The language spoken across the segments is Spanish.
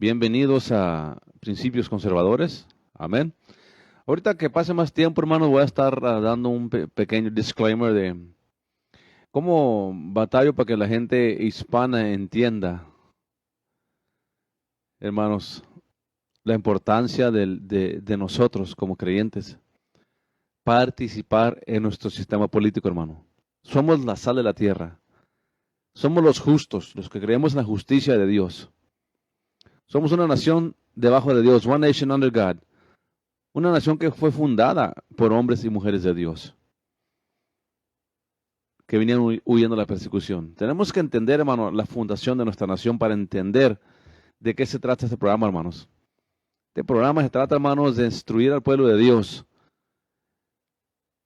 Bienvenidos a Principios Conservadores. Amén. Ahorita que pase más tiempo, hermanos, voy a estar dando un pequeño disclaimer de cómo batallo para que la gente hispana entienda, hermanos, la importancia de nosotros como creyentes participar en nuestro sistema político, hermano. Somos la sal de la tierra. Somos los justos, los que creemos en la justicia de Dios. Somos una nación debajo de Dios, one nation under God. Una nación que fue fundada por hombres y mujeres de Dios, que venían huyendo de la persecución. Tenemos que entender, hermano, la fundación de nuestra nación para entender de qué se trata este programa, hermanos. Este programa se trata, hermanos, de instruir al pueblo de Dios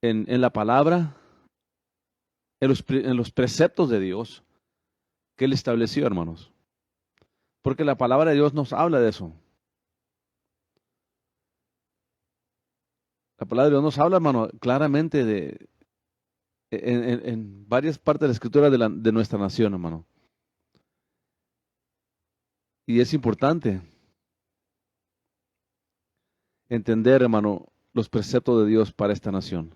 en la palabra, en los preceptos de Dios que Él estableció, hermanos. Porque la palabra de Dios nos habla de eso. La palabra de Dios nos habla, hermano, claramente en varias partes de la escritura de nuestra nación, hermano. Y es importante entender, hermano, los preceptos de Dios para esta nación.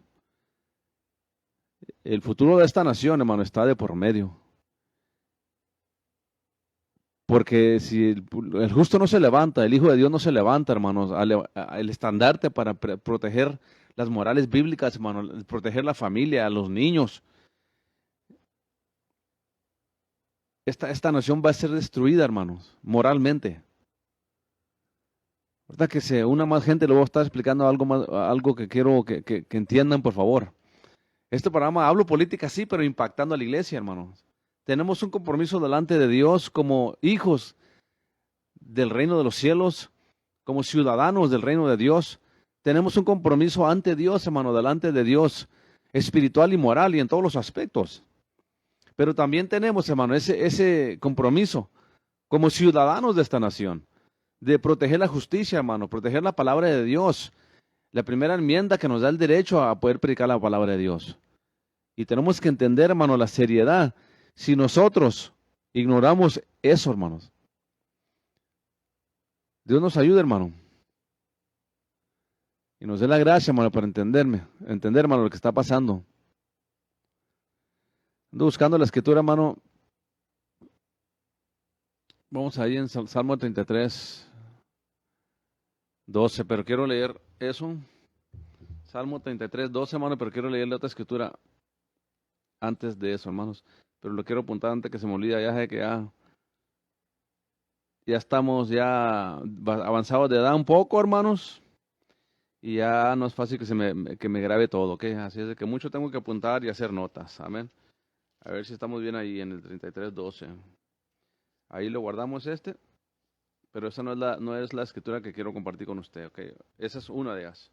El futuro de esta nación, hermano, está de por medio. Porque si el justo no se levanta, el Hijo de Dios no se levanta, hermanos, el estandarte para proteger las morales bíblicas, hermano, proteger la familia, a los niños, esta nación va a ser destruida, hermanos, moralmente. Ahorita que se una más gente, le voy a estar explicando algo que quiero que entiendan, por favor. Este programa, hablo política, sí, pero impactando a la iglesia, hermanos. Tenemos un compromiso delante de Dios como hijos del reino de los cielos, como ciudadanos del reino de Dios. Tenemos un compromiso ante Dios, hermano, delante de Dios, espiritual y moral y en todos los aspectos. Pero también tenemos, hermano, ese compromiso como ciudadanos de esta nación, de proteger la justicia, hermano, proteger la palabra de Dios. La primera enmienda que nos da el derecho a poder predicar la palabra de Dios. Y tenemos que entender, hermano, la seriedad. Si nosotros ignoramos eso, hermanos, Dios nos ayude, hermano. Y nos dé la gracia, hermano, para entender, hermano, lo que está pasando. Ando buscando la escritura, hermano. Vamos ahí en Salmo 33, 12, pero quiero leer eso. Salmo 33, 12, hermano, pero quiero leer la otra escritura antes de eso, hermanos. Pero lo quiero apuntar antes que se me olvide. Ya sé que ya estamos avanzados de edad un poco, hermanos. Y ya no es fácil que me grabe todo, ¿ok? Así es de que mucho tengo que apuntar y hacer notas. Amén. A ver si estamos bien ahí en el 33:12. Ahí lo guardamos pero esa no es la escritura que quiero compartir con usted, ¿ok? Esa es una de ellas.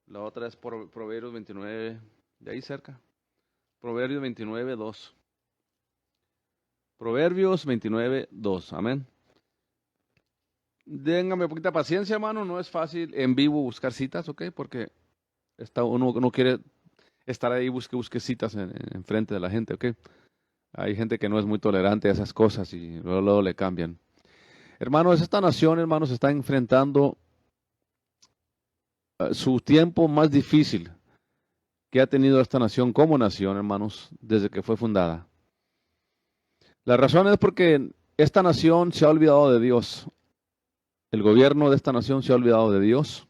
La otra es Proverbios 29, de ahí cerca. Proverbios 29:2. Proverbios 29:2. Amén. Téngame poquita paciencia, hermano. No es fácil en vivo buscar citas, ¿ok? Porque uno no quiere estar ahí busque citas en frente de la gente, ¿ok? Hay gente que no es muy tolerante a esas cosas y luego le cambian. Hermanos, esta nación, hermanos, está enfrentando su tiempo más difícil que ha tenido esta nación como nación, hermanos, desde que fue fundada. La razón es porque esta nación se ha olvidado de Dios. El gobierno de esta nación se ha olvidado de Dios.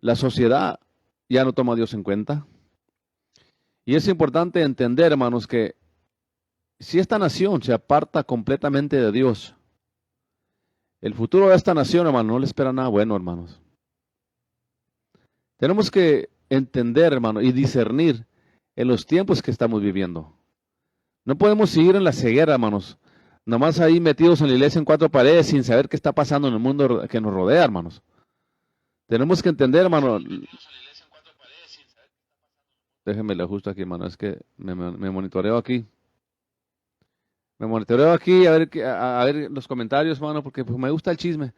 La sociedad ya no toma a Dios en cuenta. Y es importante entender, hermanos, que si esta nación se aparta completamente de Dios, el futuro de esta nación, hermano, no le espera nada bueno, hermanos. Tenemos que entender, hermano, y discernir en los tiempos que estamos viviendo. No podemos seguir en la ceguera, hermanos, nomás ahí metidos en la iglesia en cuatro paredes sin saber qué está pasando en el mundo que nos rodea, hermanos. Tenemos que entender, hermano. Déjenme le ajusto aquí, hermano, es que me monitoreo aquí. Me monitoreo aquí a ver los comentarios, hermano, porque pues, me gusta el chisme.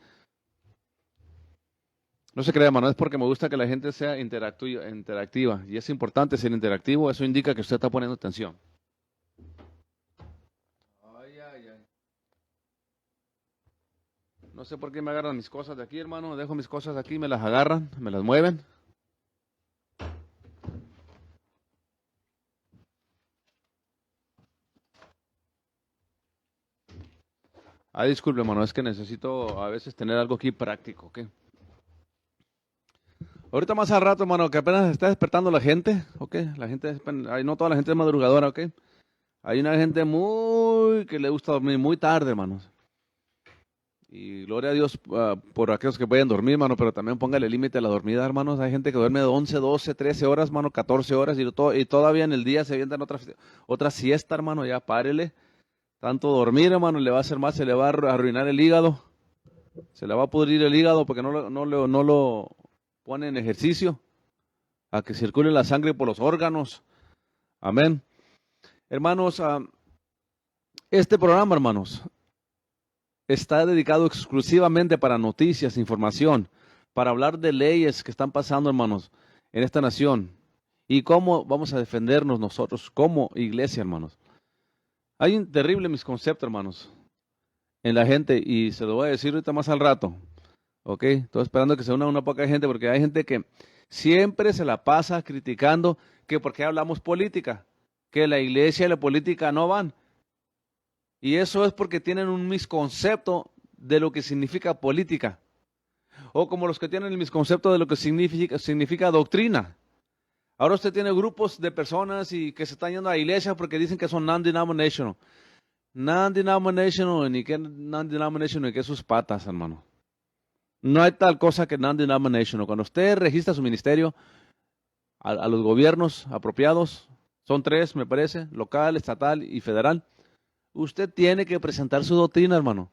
No se crea, hermano, es porque me gusta que la gente sea interactiva. Y es importante ser interactivo, eso indica que usted está poniendo atención. Ay, ay, ay. No sé por qué me agarran mis cosas de aquí, hermano. Dejo mis cosas aquí, me las agarran, me las mueven. Ah, disculpe, hermano, es que necesito a veces tener algo aquí práctico, ¿ok? Ahorita más al rato, hermano, que apenas está despertando la gente, ¿ok? La gente, no toda la gente es madrugadora, ¿ok? Hay una gente que le gusta dormir muy tarde, hermanos. Y gloria a Dios por aquellos que pueden dormir, hermano, pero también póngale límite a la dormida, hermanos. Hay gente que duerme de 11, 12, 13 horas, hermano, 14 horas y todavía en el día se avientan otra siesta, hermano, ya párele. Tanto dormir, hermano, le va a hacer más, se le va a arruinar el hígado, se le va a pudrir el hígado porque no lo pone en ejercicio, a que circule la sangre por los órganos. Amén. Hermanos, este programa, hermanos, está dedicado exclusivamente para noticias, información, para hablar de leyes que están pasando, hermanos, en esta nación y cómo vamos a defendernos nosotros como iglesia, hermanos. Hay un terrible misconcepto, hermanos, en la gente y se lo voy a decir ahorita más al rato. Ok, estoy esperando que se una poca gente porque hay gente que siempre se la pasa criticando que por qué hablamos política, que la iglesia y la política no van. Y eso es porque tienen un misconcepto de lo que significa política. O como los que tienen el misconcepto de lo que significa doctrina. Ahora usted tiene grupos de personas y que se están yendo a la iglesia porque dicen que son non-denominational. Non-denominational, ni que non-denominational, ni que sus patas, hermano. No hay tal cosa que non-denominational. Cuando usted registra su ministerio a los gobiernos apropiados, son 3, me parece, local, estatal y federal, usted tiene que presentar su doctrina, hermano.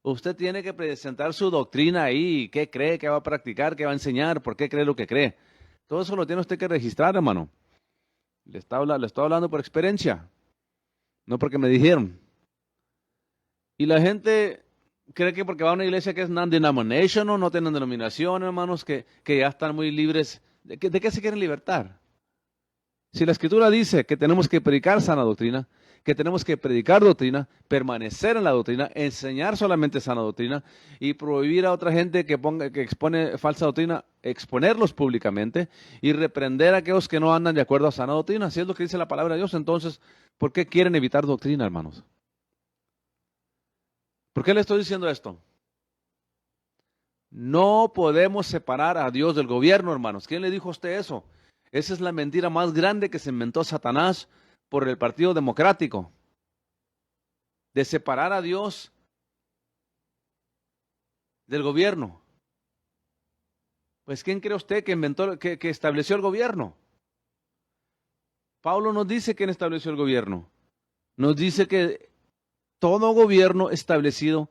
Usted tiene que presentar su doctrina ahí, qué cree, qué va a practicar, qué va a enseñar, por qué cree lo que cree. Todo eso lo tiene usted que registrar, hermano. Le estoy hablando por experiencia, no porque me dijeron. Y la gente cree que porque va a una iglesia que es non-denominational, no tienen denominación, hermanos, que ya están muy libres. ¿De qué se quieren libertar? Si la Escritura dice que tenemos que predicar sana doctrina, que tenemos que predicar doctrina, permanecer en la doctrina, enseñar solamente sana doctrina y prohibir a otra gente que expone falsa doctrina, exponerlos públicamente y reprender a aquellos que no andan de acuerdo a sana doctrina. Si es lo que dice la palabra de Dios, entonces, ¿por qué quieren evitar doctrina, hermanos? ¿Por qué le estoy diciendo esto? No podemos separar a Dios del gobierno, hermanos. ¿Quién le dijo a usted eso? Esa es la mentira más grande que se inventó Satanás por el Partido Democrático. De separar a Dios del gobierno. Pues ¿quién cree usted que inventó, que estableció el gobierno? Pablo nos dice quién estableció el gobierno. Nos dice que todo gobierno establecido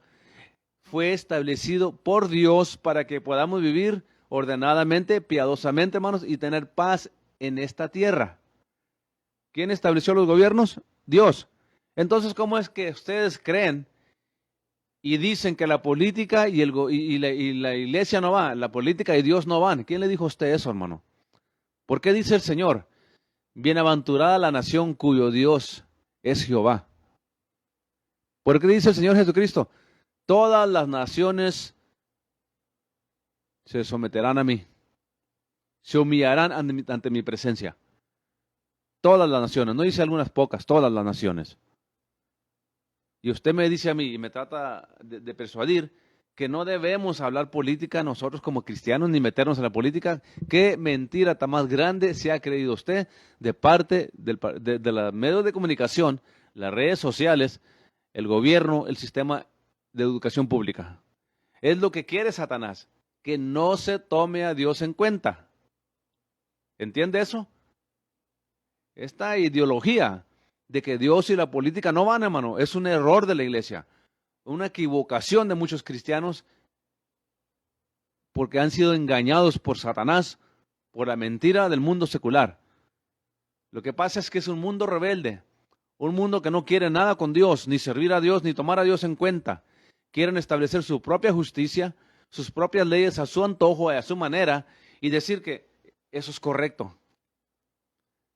fue establecido por Dios para que podamos vivir ordenadamente, piadosamente, hermanos, y tener paz en esta tierra. ¿Quién estableció los gobiernos? Dios. Entonces, ¿cómo es que ustedes creen y dicen que la política y la iglesia no va, la política y Dios no van? ¿Quién le dijo a usted eso, hermano? ¿Por qué dice el Señor? Bienaventurada la nación cuyo Dios es Jehová. ¿Por qué dice el Señor Jesucristo? Todas las naciones se someterán a mí, se humillarán ante mi presencia. Todas las naciones, no dice algunas pocas, todas las naciones. Y usted me dice a mí y me trata de persuadir que no debemos hablar política nosotros como cristianos ni meternos en la política. ¿Qué mentira tan más grande se ha creído usted de parte de los medios de comunicación, las redes sociales, el gobierno, el sistema de educación pública? Es lo que quiere Satanás, que no se tome a Dios en cuenta. ¿Entiende eso? Esta ideología de que Dios y la política no van, hermano, es un error de la iglesia, una equivocación de muchos cristianos porque han sido engañados por Satanás, por la mentira del mundo secular. Lo que pasa es que es un mundo rebelde, un mundo que no quiere nada con Dios, ni servir a Dios, ni tomar a Dios en cuenta. Quieren establecer su propia justicia, sus propias leyes a su antojo y a su manera y decir que eso es correcto.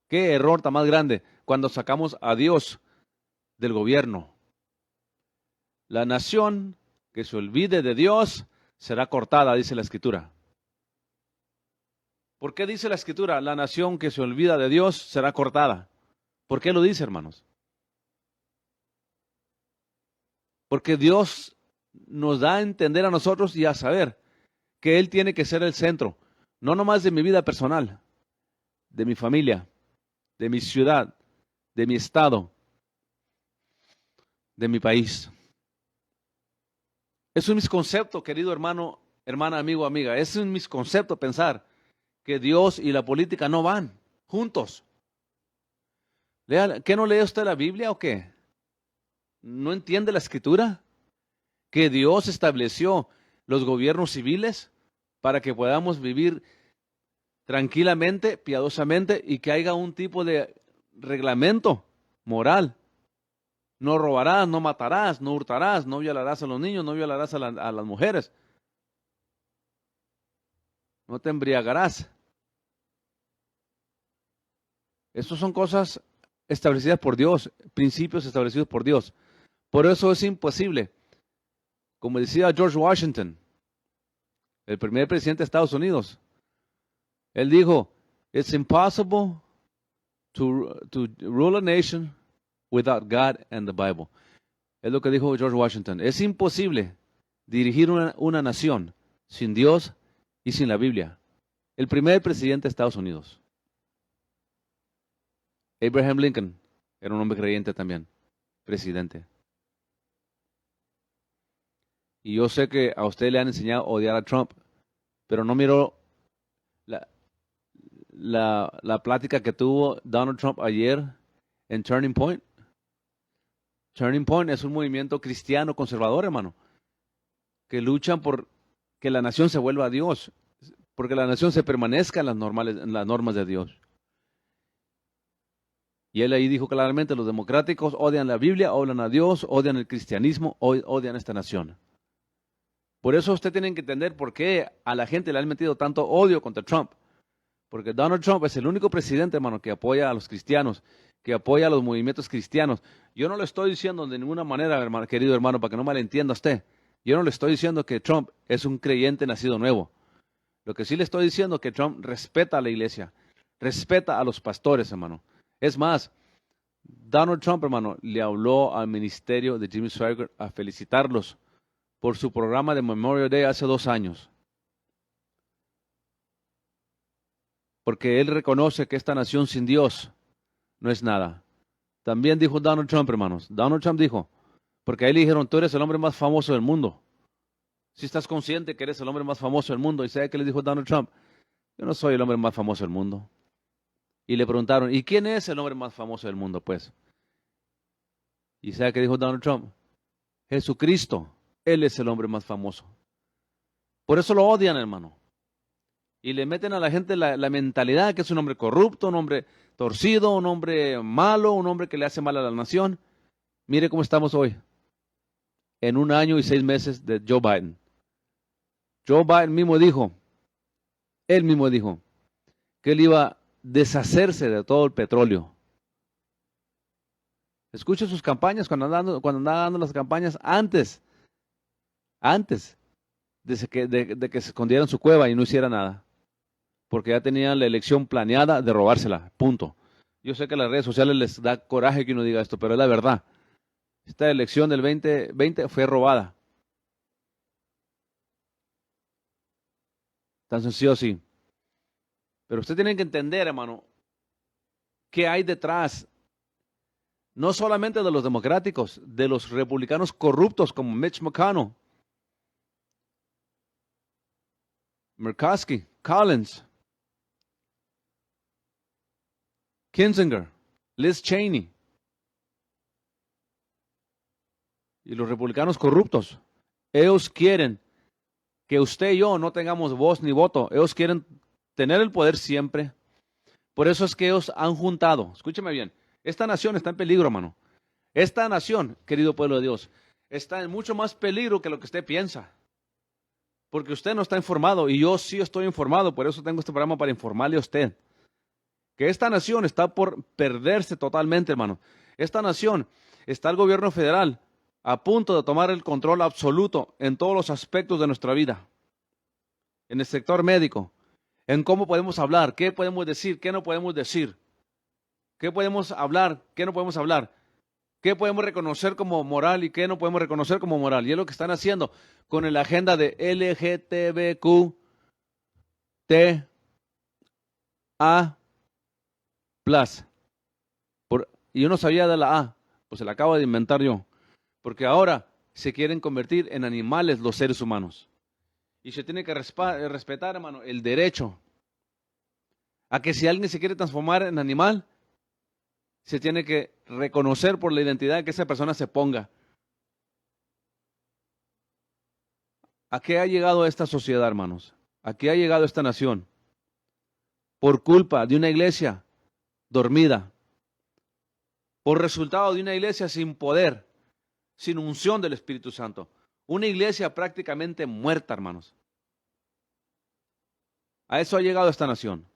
Qué error tan más grande cuando sacamos a Dios del gobierno. La nación que se olvide de Dios será cortada, dice la Escritura. ¿Por qué dice la Escritura, la nación que se olvida de Dios será cortada? ¿Por qué lo dice, hermanos? Porque Dios nos da a entender a nosotros y a saber que Él tiene que ser el centro, no nomás de mi vida personal, de mi familia, de mi ciudad, de mi estado, de mi país. Es un misconcepto, querido hermano, hermana, amigo, amiga. Es un misconcepto pensar que Dios y la política no van juntos. ¿Qué no lee usted la Biblia o qué? ¿No entiende la Escritura? Que Dios estableció los gobiernos civiles para que podamos vivir tranquilamente, piadosamente y que haya un tipo de reglamento moral. No robarás, no matarás, no hurtarás, no violarás a los niños, no violarás a las mujeres. No te embriagarás. Estas son cosas establecidas por Dios, principios establecidos por Dios. Por eso es imposible. Como decía George Washington, el primer presidente de Estados Unidos, él dijo, "It's impossible to rule a nation without God and the Bible." Es lo que dijo George Washington. Es imposible dirigir una nación sin Dios y sin la Biblia. El primer presidente de Estados Unidos. Abraham Lincoln era un hombre creyente también, presidente. Y yo sé que a usted le han enseñado a odiar a Trump, pero no miró la plática que tuvo Donald Trump ayer en Turning Point. Turning Point es un movimiento cristiano conservador, hermano, que luchan por que la nación se vuelva a Dios, porque la nación se permanezca en las normas de Dios. Y él ahí dijo claramente, los democráticos odian la Biblia, odian a Dios, odian el cristianismo, odian a esta nación. Por eso usted tiene que entender por qué a la gente le han metido tanto odio contra Trump. Porque Donald Trump es el único presidente, hermano, que apoya a los cristianos, que apoya a los movimientos cristianos. Yo no le estoy diciendo de ninguna manera, hermano, querido hermano, para que no malentienda usted. Yo no le estoy diciendo que Trump es un creyente nacido nuevo. Lo que sí le estoy diciendo es que Trump respeta a la iglesia, respeta a los pastores, hermano. Es más, Donald Trump, hermano, le habló al ministerio de Jimmy Swaggart a felicitarlos por su programa de Memorial Day hace 2 años. Porque él reconoce que esta nación sin Dios no es nada. También dijo Donald Trump, hermanos. Donald Trump dijo, porque a él le dijeron, tú eres el hombre más famoso del mundo. Si estás consciente que eres el hombre más famoso del mundo. ¿Y sabe qué le dijo Donald Trump? Yo no soy el hombre más famoso del mundo. Y le preguntaron, ¿y quién es el hombre más famoso del mundo, pues? ¿Y sabe qué dijo Donald Trump? Jesucristo. Él es el hombre más famoso. Por eso lo odian, hermano. Y le meten a la gente la mentalidad que es un hombre corrupto, un hombre torcido, un hombre malo, un hombre que le hace mal a la nación. Mire cómo estamos hoy. En 1 año y 6 meses de Joe Biden. Joe Biden mismo dijo, él mismo dijo, que él iba a deshacerse de todo el petróleo. Escuche sus campañas cuando andaba dando las campañas antes de que se escondiera en su cueva y no hiciera nada. Porque ya tenían la elección planeada de robársela, punto. Yo sé que a las redes sociales les da coraje que uno diga esto, pero es la verdad. Esta elección del 2020 fue robada. Tan sencillo así. Pero usted tiene que entender, hermano, qué hay detrás, no solamente de los democráticos, de los republicanos corruptos como Mitch McConnell, Murkowski, Collins, Kinzinger, Liz Cheney y los republicanos corruptos. Ellos quieren que usted y yo no tengamos voz ni voto. Ellos quieren tener el poder siempre. Por eso es que ellos han juntado. Escúcheme bien. Esta nación está en peligro, hermano. Esta nación, querido pueblo de Dios, está en mucho más peligro que lo que usted piensa. Porque usted no está informado y yo sí estoy informado. Por eso tengo este programa para informarle a usted. Que esta nación está por perderse totalmente, hermano. Esta nación está el gobierno federal a punto de tomar el control absoluto en todos los aspectos de nuestra vida, en el sector médico, en cómo podemos hablar, qué podemos decir, qué no podemos decir, qué podemos hablar, qué no podemos hablar, qué podemos reconocer como moral y qué no podemos reconocer como moral. Y es lo que están haciendo con la agenda de LGTBQ, A+. Y yo no sabía de la A, pues se la acabo de inventar yo. Porque ahora se quieren convertir en animales los seres humanos. Y se tiene que respetar, hermano, el derecho a que si alguien se quiere transformar en animal, se tiene que reconocer por la identidad que esa persona se ponga. ¿A qué ha llegado esta sociedad, hermanos? ¿A qué ha llegado esta nación? Por culpa de una iglesia dormida, por resultado de una iglesia sin poder, sin unción del Espíritu Santo. Una iglesia prácticamente muerta, hermanos. A eso ha llegado esta nación.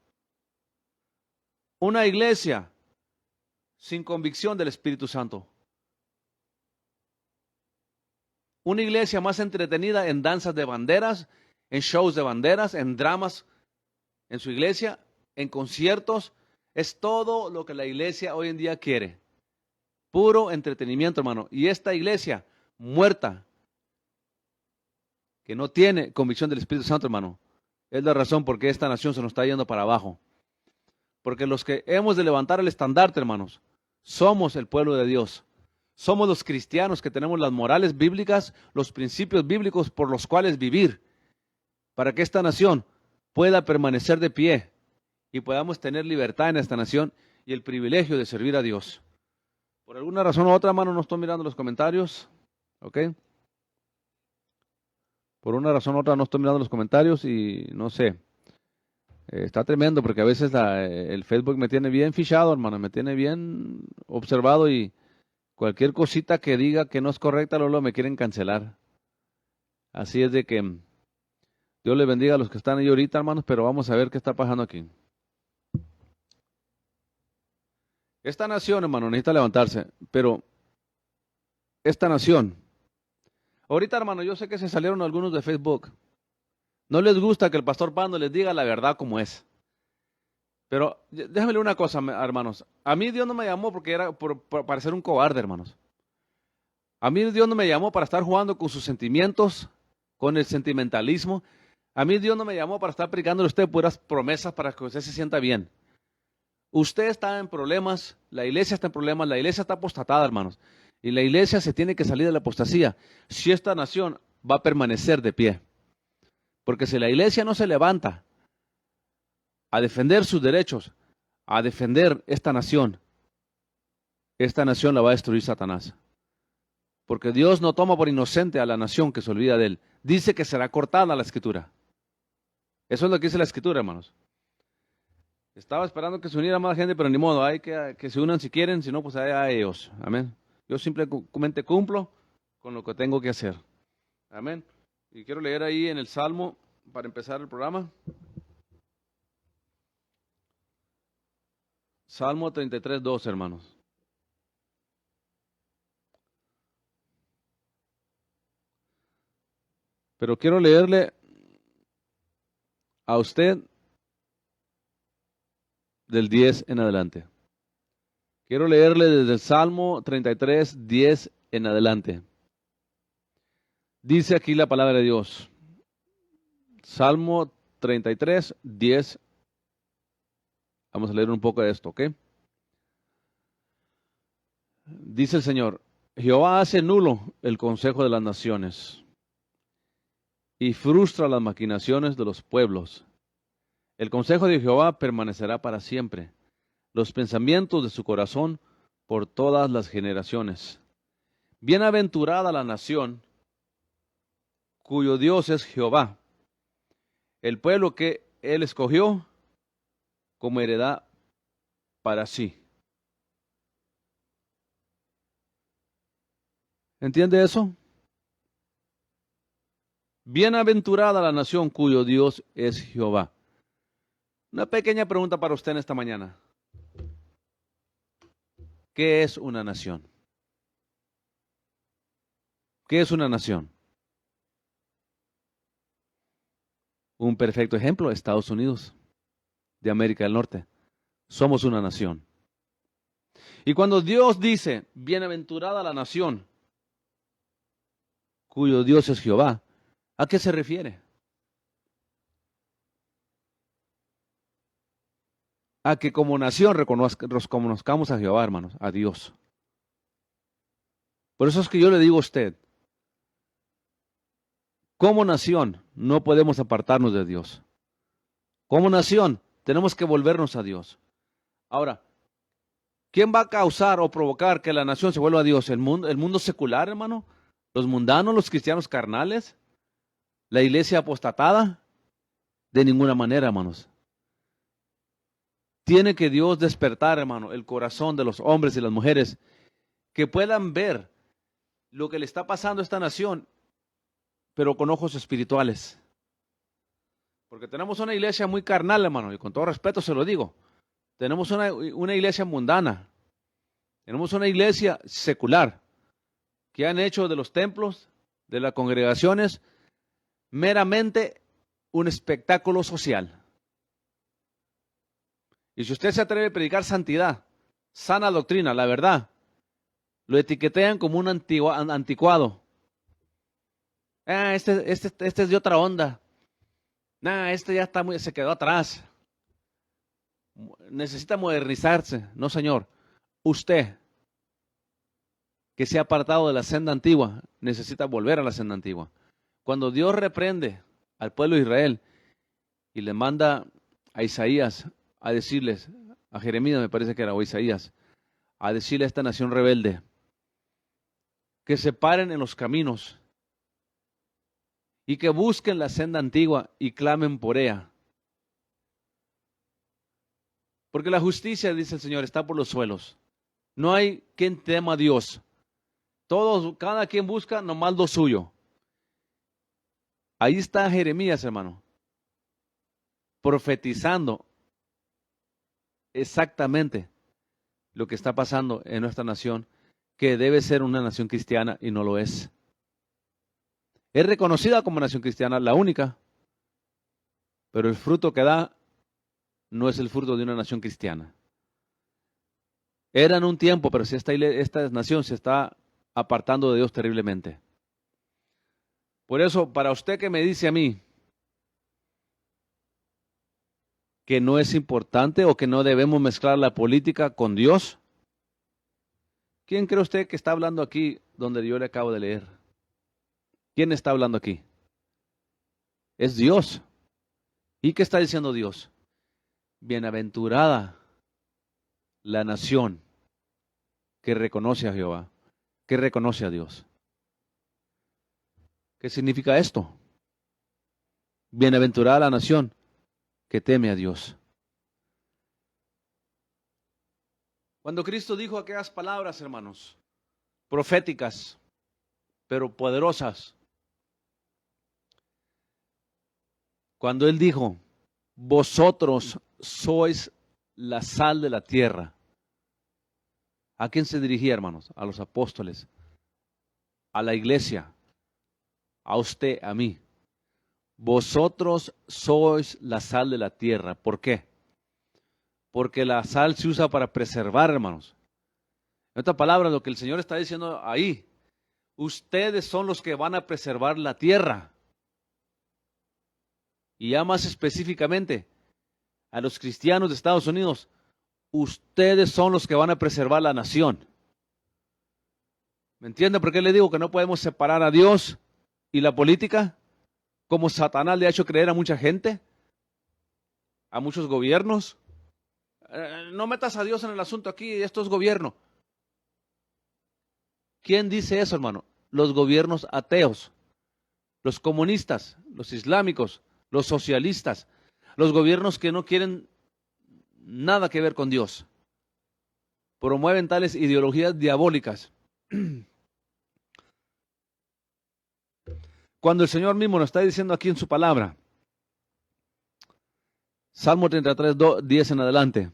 Una iglesia sin convicción del Espíritu Santo. Una iglesia más entretenida en danzas de banderas, en shows de banderas, en dramas en su iglesia, en conciertos. Es todo lo que la iglesia hoy en día quiere. Puro entretenimiento, hermano. Y esta iglesia muerta, que no tiene convicción del Espíritu Santo, hermano, es la razón por qué esta nación se nos está yendo para abajo. Porque los que hemos de levantar el estandarte, hermanos, somos el pueblo de Dios. Somos los cristianos que tenemos las morales bíblicas, los principios bíblicos por los cuales vivir, para que esta nación pueda permanecer de pie y podamos tener libertad en esta nación y el privilegio de servir a Dios. Por alguna razón u otra, hermano, no estoy mirando los comentarios, ¿ok? Por una razón u otra no estoy mirando los comentarios y no sé. Está tremendo porque a veces el Facebook me tiene bien fichado, hermano, me tiene bien observado y cualquier cosita que diga que no es correcta, luego me quieren cancelar. Así es de que Dios les bendiga a los que están ahí ahorita, hermanos, pero vamos a ver qué está pasando aquí. Esta nación, hermano, necesita levantarse, pero esta nación, ahorita, hermano, yo sé que se salieron algunos de Facebook. No les gusta que el pastor Pando les diga la verdad como es. Pero déjame leer una cosa, hermanos. A mí Dios no me llamó porque era para ser un cobarde, hermanos. A mí Dios no me llamó para estar jugando con sus sentimientos, con el sentimentalismo. A mí Dios no me llamó para estar predicándole a usted puras promesas para que usted se sienta bien. Usted está en problemas, la iglesia está en problemas, la iglesia está apostatada, hermanos. Y la iglesia se tiene que salir de la apostasía si esta nación va a permanecer de pie. Porque si la iglesia no se levanta a defender sus derechos, a defender esta nación la va a destruir Satanás. Porque Dios no toma por inocente a la nación que se olvida de él. Dice que será cortada la escritura. Eso es lo que dice la escritura, hermanos. Estaba esperando que se uniera más gente, pero ni modo, hay que se unan si quieren, si no, pues a ellos. Amén. Yo simplemente cumplo con lo que tengo que hacer. Amén. Y quiero leer ahí en el Salmo, para empezar el programa. Salmo 33:2, hermanos. Pero quiero leerle a usted del 10 en adelante. Quiero leerle desde el Salmo 33:10 en adelante. Dice aquí la palabra de Dios. Salmo 33:10. Vamos a leer un poco de esto, ¿ok? Dice el Señor, Jehová hace nulo el consejo de las naciones y frustra las maquinaciones de los pueblos. El consejo de Jehová permanecerá para siempre, los pensamientos de su corazón por todas las generaciones. Bienaventurada la nación cuyo Dios es Jehová, el pueblo que él escogió como heredad para sí. ¿Entiende eso? Bienaventurada la nación cuyo Dios es Jehová. Una pequeña pregunta para usted en esta mañana. ¿Qué es una nación? ¿Qué es una nación? Un perfecto ejemplo, Estados Unidos de América del Norte. Somos una nación. Y cuando Dios dice, bienaventurada la nación, cuyo Dios es Jehová, ¿a qué se refiere? A que como nación reconozcamos a Jehová, hermanos, a Dios. Por eso es que yo le digo a usted, como nación no podemos apartarnos de Dios. Como nación tenemos que volvernos a Dios. Ahora, ¿quién va a causar o provocar que la nación se vuelva a Dios? El mundo secular, hermano? ¿Los mundanos, los cristianos carnales? ¿La iglesia apostatada? De ninguna manera, hermanos. Tiene que Dios despertar, hermano, el corazón de los hombres y las mujeres que puedan ver lo que le está pasando a esta nación, pero con ojos espirituales. Porque tenemos una iglesia muy carnal, hermano, y con todo respeto se lo digo. Tenemos una iglesia mundana. Tenemos una iglesia secular que han hecho de los templos, de las congregaciones, meramente un espectáculo social. Y si usted se atreve a predicar santidad, sana doctrina, la verdad, lo etiquetean como un anticuado. Este es de otra onda. Este ya se quedó atrás. Necesita modernizarse. No, señor. Usted, que se ha apartado de la senda antigua, necesita volver a la senda antigua. Cuando Dios reprende al pueblo de Israel y le manda a Isaías a decirles, a Jeremías me parece que era, o Isaías, a decirle a esta nación rebelde, que se paren en los caminos y que busquen la senda antigua y clamen por ella. Porque la justicia, dice el Señor, está por los suelos. No hay quien tema a Dios. Cada quien busca nomás lo suyo. Ahí está Jeremías, hermano, profetizando exactamente lo que está pasando en nuestra nación, que debe ser una nación cristiana y no lo es. Es reconocida como nación cristiana, la única, pero el fruto que da no es el fruto de una nación cristiana. Era en un tiempo, pero si esta nación se está apartando de Dios terriblemente. Por eso, para usted que me dice a mí que no es importante o que no debemos mezclar la política con Dios, ¿quién cree usted que está hablando aquí donde yo le acabo de leer? ¿Quién está hablando aquí? Es Dios. ¿Y qué está diciendo Dios? Bienaventurada la nación que reconoce a Jehová, que reconoce a Dios. ¿Qué significa esto? Bienaventurada la nación que teme a Dios. Cuando Cristo dijo aquellas palabras, hermanos, proféticas, pero poderosas, cuando Él dijo, vosotros sois la sal de la tierra, ¿a quién se dirigía, hermanos? A los apóstoles, a la iglesia, a usted, a mí. Vosotros sois la sal de la tierra. ¿Por qué? Porque la sal se usa para preservar, hermanos. En otras palabras, lo que el Señor está diciendo ahí, ustedes son los que van a preservar la tierra. Y ya más específicamente, a los cristianos de Estados Unidos, ustedes son los que van a preservar la nación. ¿Me entienden por qué le digo que no podemos separar a Dios y la política? Como Satanás le ha hecho creer a mucha gente, a muchos gobiernos. No metas a Dios en el asunto aquí, esto es gobierno. ¿Quién dice eso, hermano? Los gobiernos ateos, los comunistas, los islámicos, los socialistas, los gobiernos que no quieren nada que ver con Dios. Promueven tales ideologías diabólicas. Cuando el Señor mismo nos está diciendo aquí en su palabra, Salmo 33, 10 en adelante,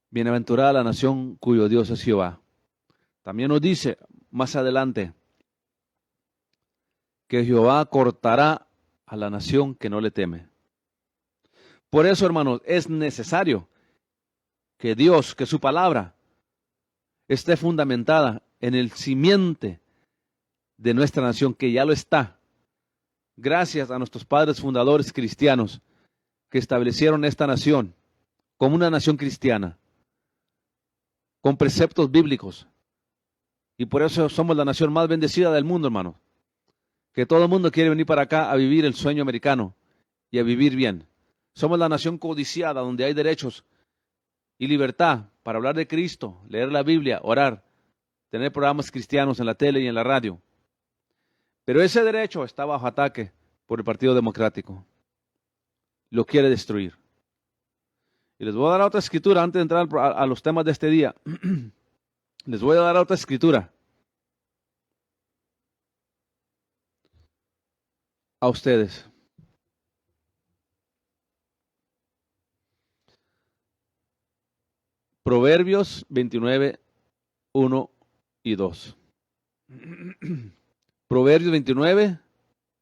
bienaventurada la nación cuyo Dios es Jehová. También nos dice, más adelante que Jehová cortará a la nación que no le teme. Por eso, hermanos, es necesario que Dios, que su palabra, esté fundamentada en el simiente de nuestra nación, que ya lo está, gracias a nuestros padres fundadores cristianos que establecieron esta nación como una nación cristiana, con preceptos bíblicos. Y por eso somos la nación más bendecida del mundo, hermano. Que todo el mundo quiere venir para acá a vivir el sueño americano y a vivir bien. Somos la nación codiciada, donde hay derechos y libertad para hablar de Cristo, leer la Biblia, orar, tener programas cristianos en la tele y en la radio. Pero ese derecho está bajo ataque por el Partido Democrático. Lo quiere destruir. Y les voy a dar otra escritura antes de entrar a los temas de este día. Les voy a dar otra escritura a ustedes. Proverbios 29, 1 y 2. Proverbios 29,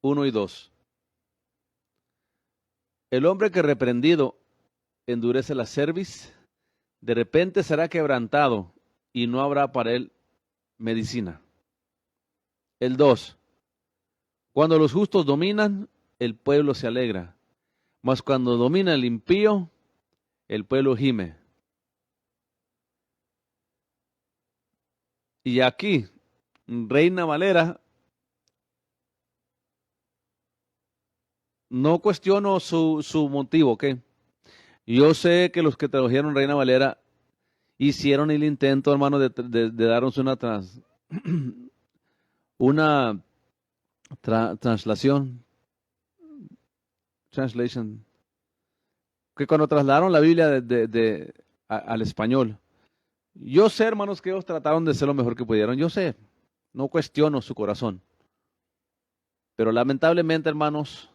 1 y 2. El hombre que reprendido endurece la cerviz, de repente será quebrantado y no habrá para él medicina. El 2. Cuando los justos dominan, el pueblo se alegra, mas cuando domina el impío, el pueblo gime. Y aquí, Reina Valera, no cuestiono su motivo, ¿ok? Yo sé que los que tradujeron Reina Valera hicieron el intento, hermano, de darnos una translation, que cuando trasladaron la Biblia al español. Yo sé, hermanos, que ellos trataron de ser lo mejor que pudieron. Yo sé, no cuestiono su corazón. Pero lamentablemente, hermanos,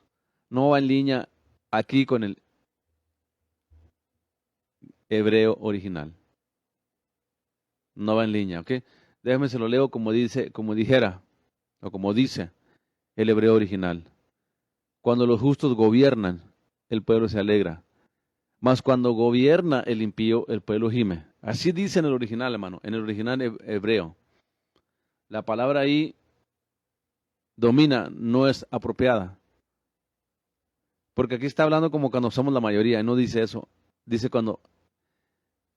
no va en línea aquí con el hebreo original. No va en línea, ¿ok? Déjame se lo leo como dice el hebreo original. Cuando los justos gobiernan, el pueblo se alegra. Mas cuando gobierna el impío, el pueblo gime. Así dice en el original, hermano, en el original hebreo. La palabra ahí, domina, no es apropiada. Porque aquí está hablando como cuando somos la mayoría, y no dice eso. Dice cuando,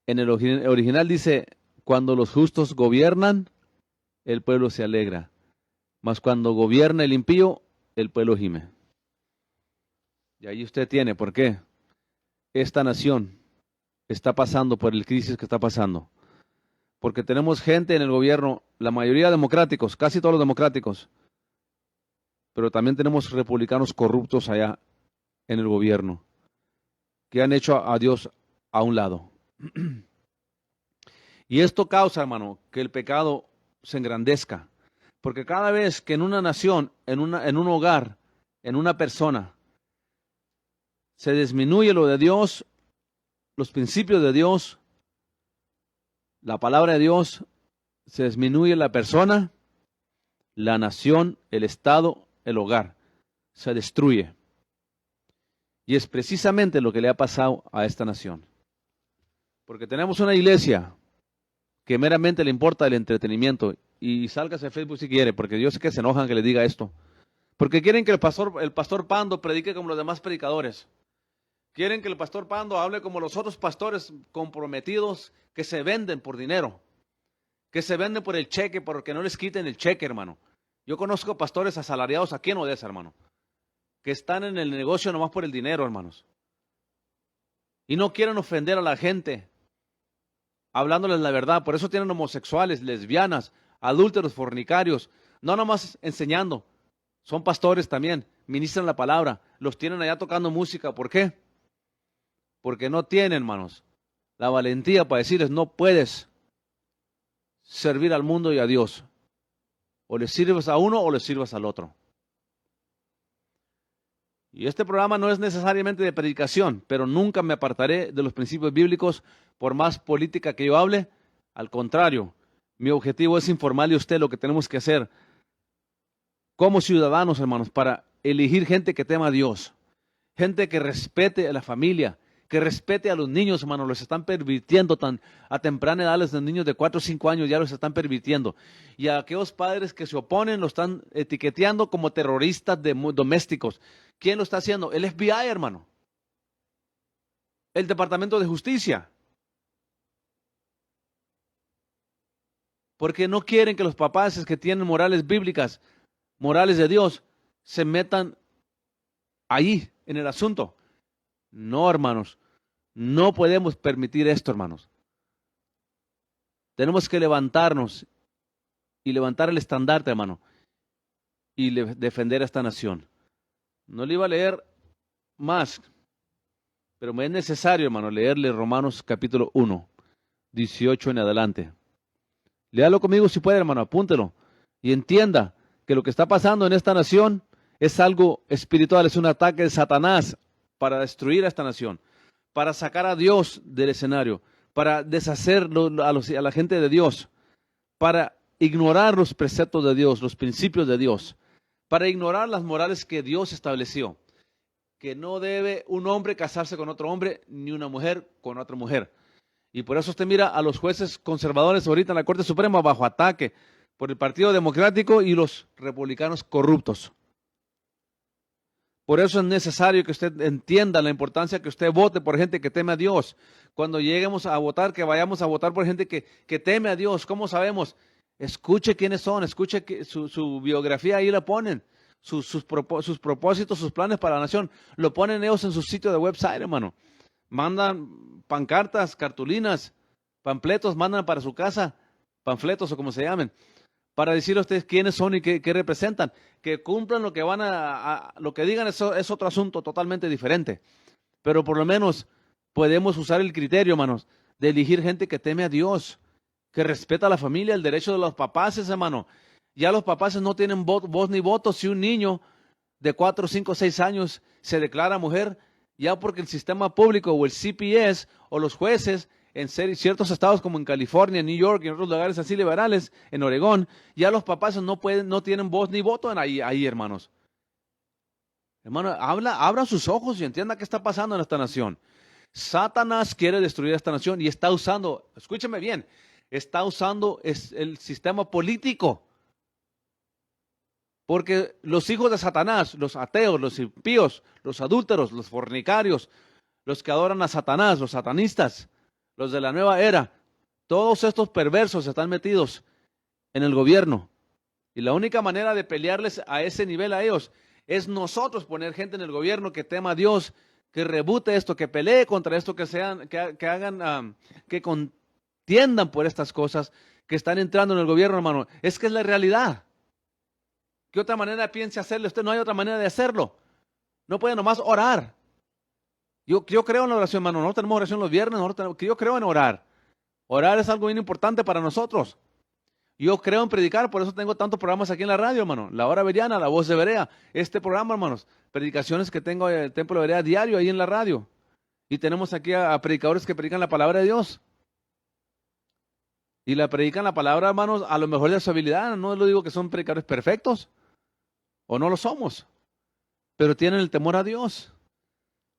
en el original dice, cuando los justos gobiernan, el pueblo se alegra. Mas cuando gobierna el impío, el pueblo gime. Y ahí usted tiene, ¿por qué? Esta nación está pasando por el crisis que está pasando. Porque tenemos gente en el gobierno, la mayoría democráticos, casi todos los democráticos, pero también tenemos republicanos corruptos allá en el gobierno, que han hecho a Dios a un lado. Y esto causa, hermano, que el pecado se engrandezca. Porque cada vez que en una nación, en un hogar, en una persona, se disminuye lo de Dios, los principios de Dios, la palabra de Dios, se disminuye la persona, la nación, el estado, el hogar, se destruye. Y es precisamente lo que le ha pasado a esta nación. Porque tenemos una iglesia que meramente le importa el entretenimiento. Y sálgase a Facebook si quiere, porque yo sé que se enojan que le diga esto. Porque quieren que el pastor Pando predique como los demás predicadores. Quieren que el pastor Pando hable como los otros pastores comprometidos que se venden por dinero. Que se venden por el cheque, porque no les quiten el cheque, hermano. Yo conozco pastores asalariados aquí en Odessa, hermano, que están en el negocio nomás por el dinero, hermanos. Y no quieren ofender a la gente, hablándoles la verdad. Por eso tienen homosexuales, lesbianas, adúlteros, fornicarios, no nomás enseñando. Son pastores también, ministran la palabra, los tienen allá tocando música. ¿Por qué? Porque no tienen, hermanos, la valentía para decirles, no puedes servir al mundo y a Dios. O le sirves a uno o le sirves al otro. Y este programa no es necesariamente de predicación, pero nunca me apartaré de los principios bíblicos por más política que yo hable. Al contrario, Mi objetivo es informarle a usted lo que tenemos que hacer como ciudadanos, hermanos, para elegir gente que tema a Dios, gente que respete a la familia, que respete a los niños, hermanos. Los están pervirtiendo a temprana edad. Los niños de 4 o 5 años ya los están pervirtiendo. Y a aquellos padres que se oponen los están etiqueteando como terroristas domésticos. ¿Quién lo está haciendo? El FBI, hermano. El Departamento de Justicia. Porque no quieren que los papás que tienen morales bíblicas, morales de Dios, se metan ahí en el asunto. No, hermanos, no podemos permitir esto, hermanos. Tenemos que levantarnos y levantar el estandarte, hermano, y defender a esta nación. No le iba a leer más, pero me es necesario, hermano, leerle Romanos capítulo 1, 18 en adelante. Léalo conmigo si puede, hermano, apúntelo y entienda que lo que está pasando en esta nación es algo espiritual, es un ataque de Satanás para destruir a esta nación, para sacar a Dios del escenario, para deshacer a la gente de Dios, para ignorar los preceptos de Dios, los principios de Dios, para ignorar las morales que Dios estableció, que no debe un hombre casarse con otro hombre, ni una mujer con otra mujer. Y por eso usted mira a los jueces conservadores ahorita en la Corte Suprema bajo ataque por el Partido Democrático y los republicanos corruptos. Por eso es necesario que usted entienda la importancia que usted vote por gente que teme a Dios. Cuando lleguemos a votar, que vayamos a votar por gente que teme a Dios. ¿Cómo sabemos? Escuche quiénes son, escuche su biografía, ahí la ponen. Sus propósitos, sus planes para la nación, lo ponen ellos en su sitio de website, hermano. Mandan pancartas, cartulinas, panfletos, mandan para su casa, panfletos o como se llamen, para decirle a ustedes quiénes son y qué representan. Que cumplan lo que lo que digan es otro asunto totalmente diferente. Pero por lo menos podemos usar el criterio, hermanos, de elegir gente que teme a Dios, que respeta a la familia, el derecho de los papás, hermano. Ya los papás no tienen voz ni voto. Si un niño de 4, 5, 6 años se declara mujer, ya porque el sistema público o el CPS o los jueces en ciertos estados como en California, en New York y en otros lugares así liberales, en Oregón, ya los papás no tienen voz ni voto ahí, hermanos. Hermano, abra sus ojos y entienda qué está pasando en esta nación. Satanás quiere destruir esta nación y está usando, escúcheme bien, está usando el sistema político. Porque los hijos de Satanás, los ateos, los impíos, los adúlteros, los fornicarios, los que adoran a Satanás, los satanistas, los de la nueva era, todos estos perversos están metidos en el gobierno. Y la única manera de pelearles a ese nivel a ellos es nosotros poner gente en el gobierno que tema a Dios, que rebute esto, que pelee contra esto, que contiendan por estas cosas que están entrando en el gobierno, hermano. Es que es la realidad. ¿Qué otra manera piense hacerle usted? No hay otra manera de hacerlo. No puede nomás orar. Yo creo en la oración, hermano. Nosotros tenemos oración los viernes. Yo creo en orar. Orar es algo bien importante para nosotros. Yo creo en predicar, por eso tengo tantos programas aquí en la radio, hermano. La Hora Veriana, La Voz de Berea. Este programa, hermanos. Predicaciones que tengo en el Templo de Berea diario ahí en la radio. Y tenemos aquí a predicadores que predican la palabra de Dios. Y la predican la palabra, hermanos, a lo mejor de su habilidad. No lo digo que son predicadores perfectos. O no lo somos. Pero tienen el temor a Dios.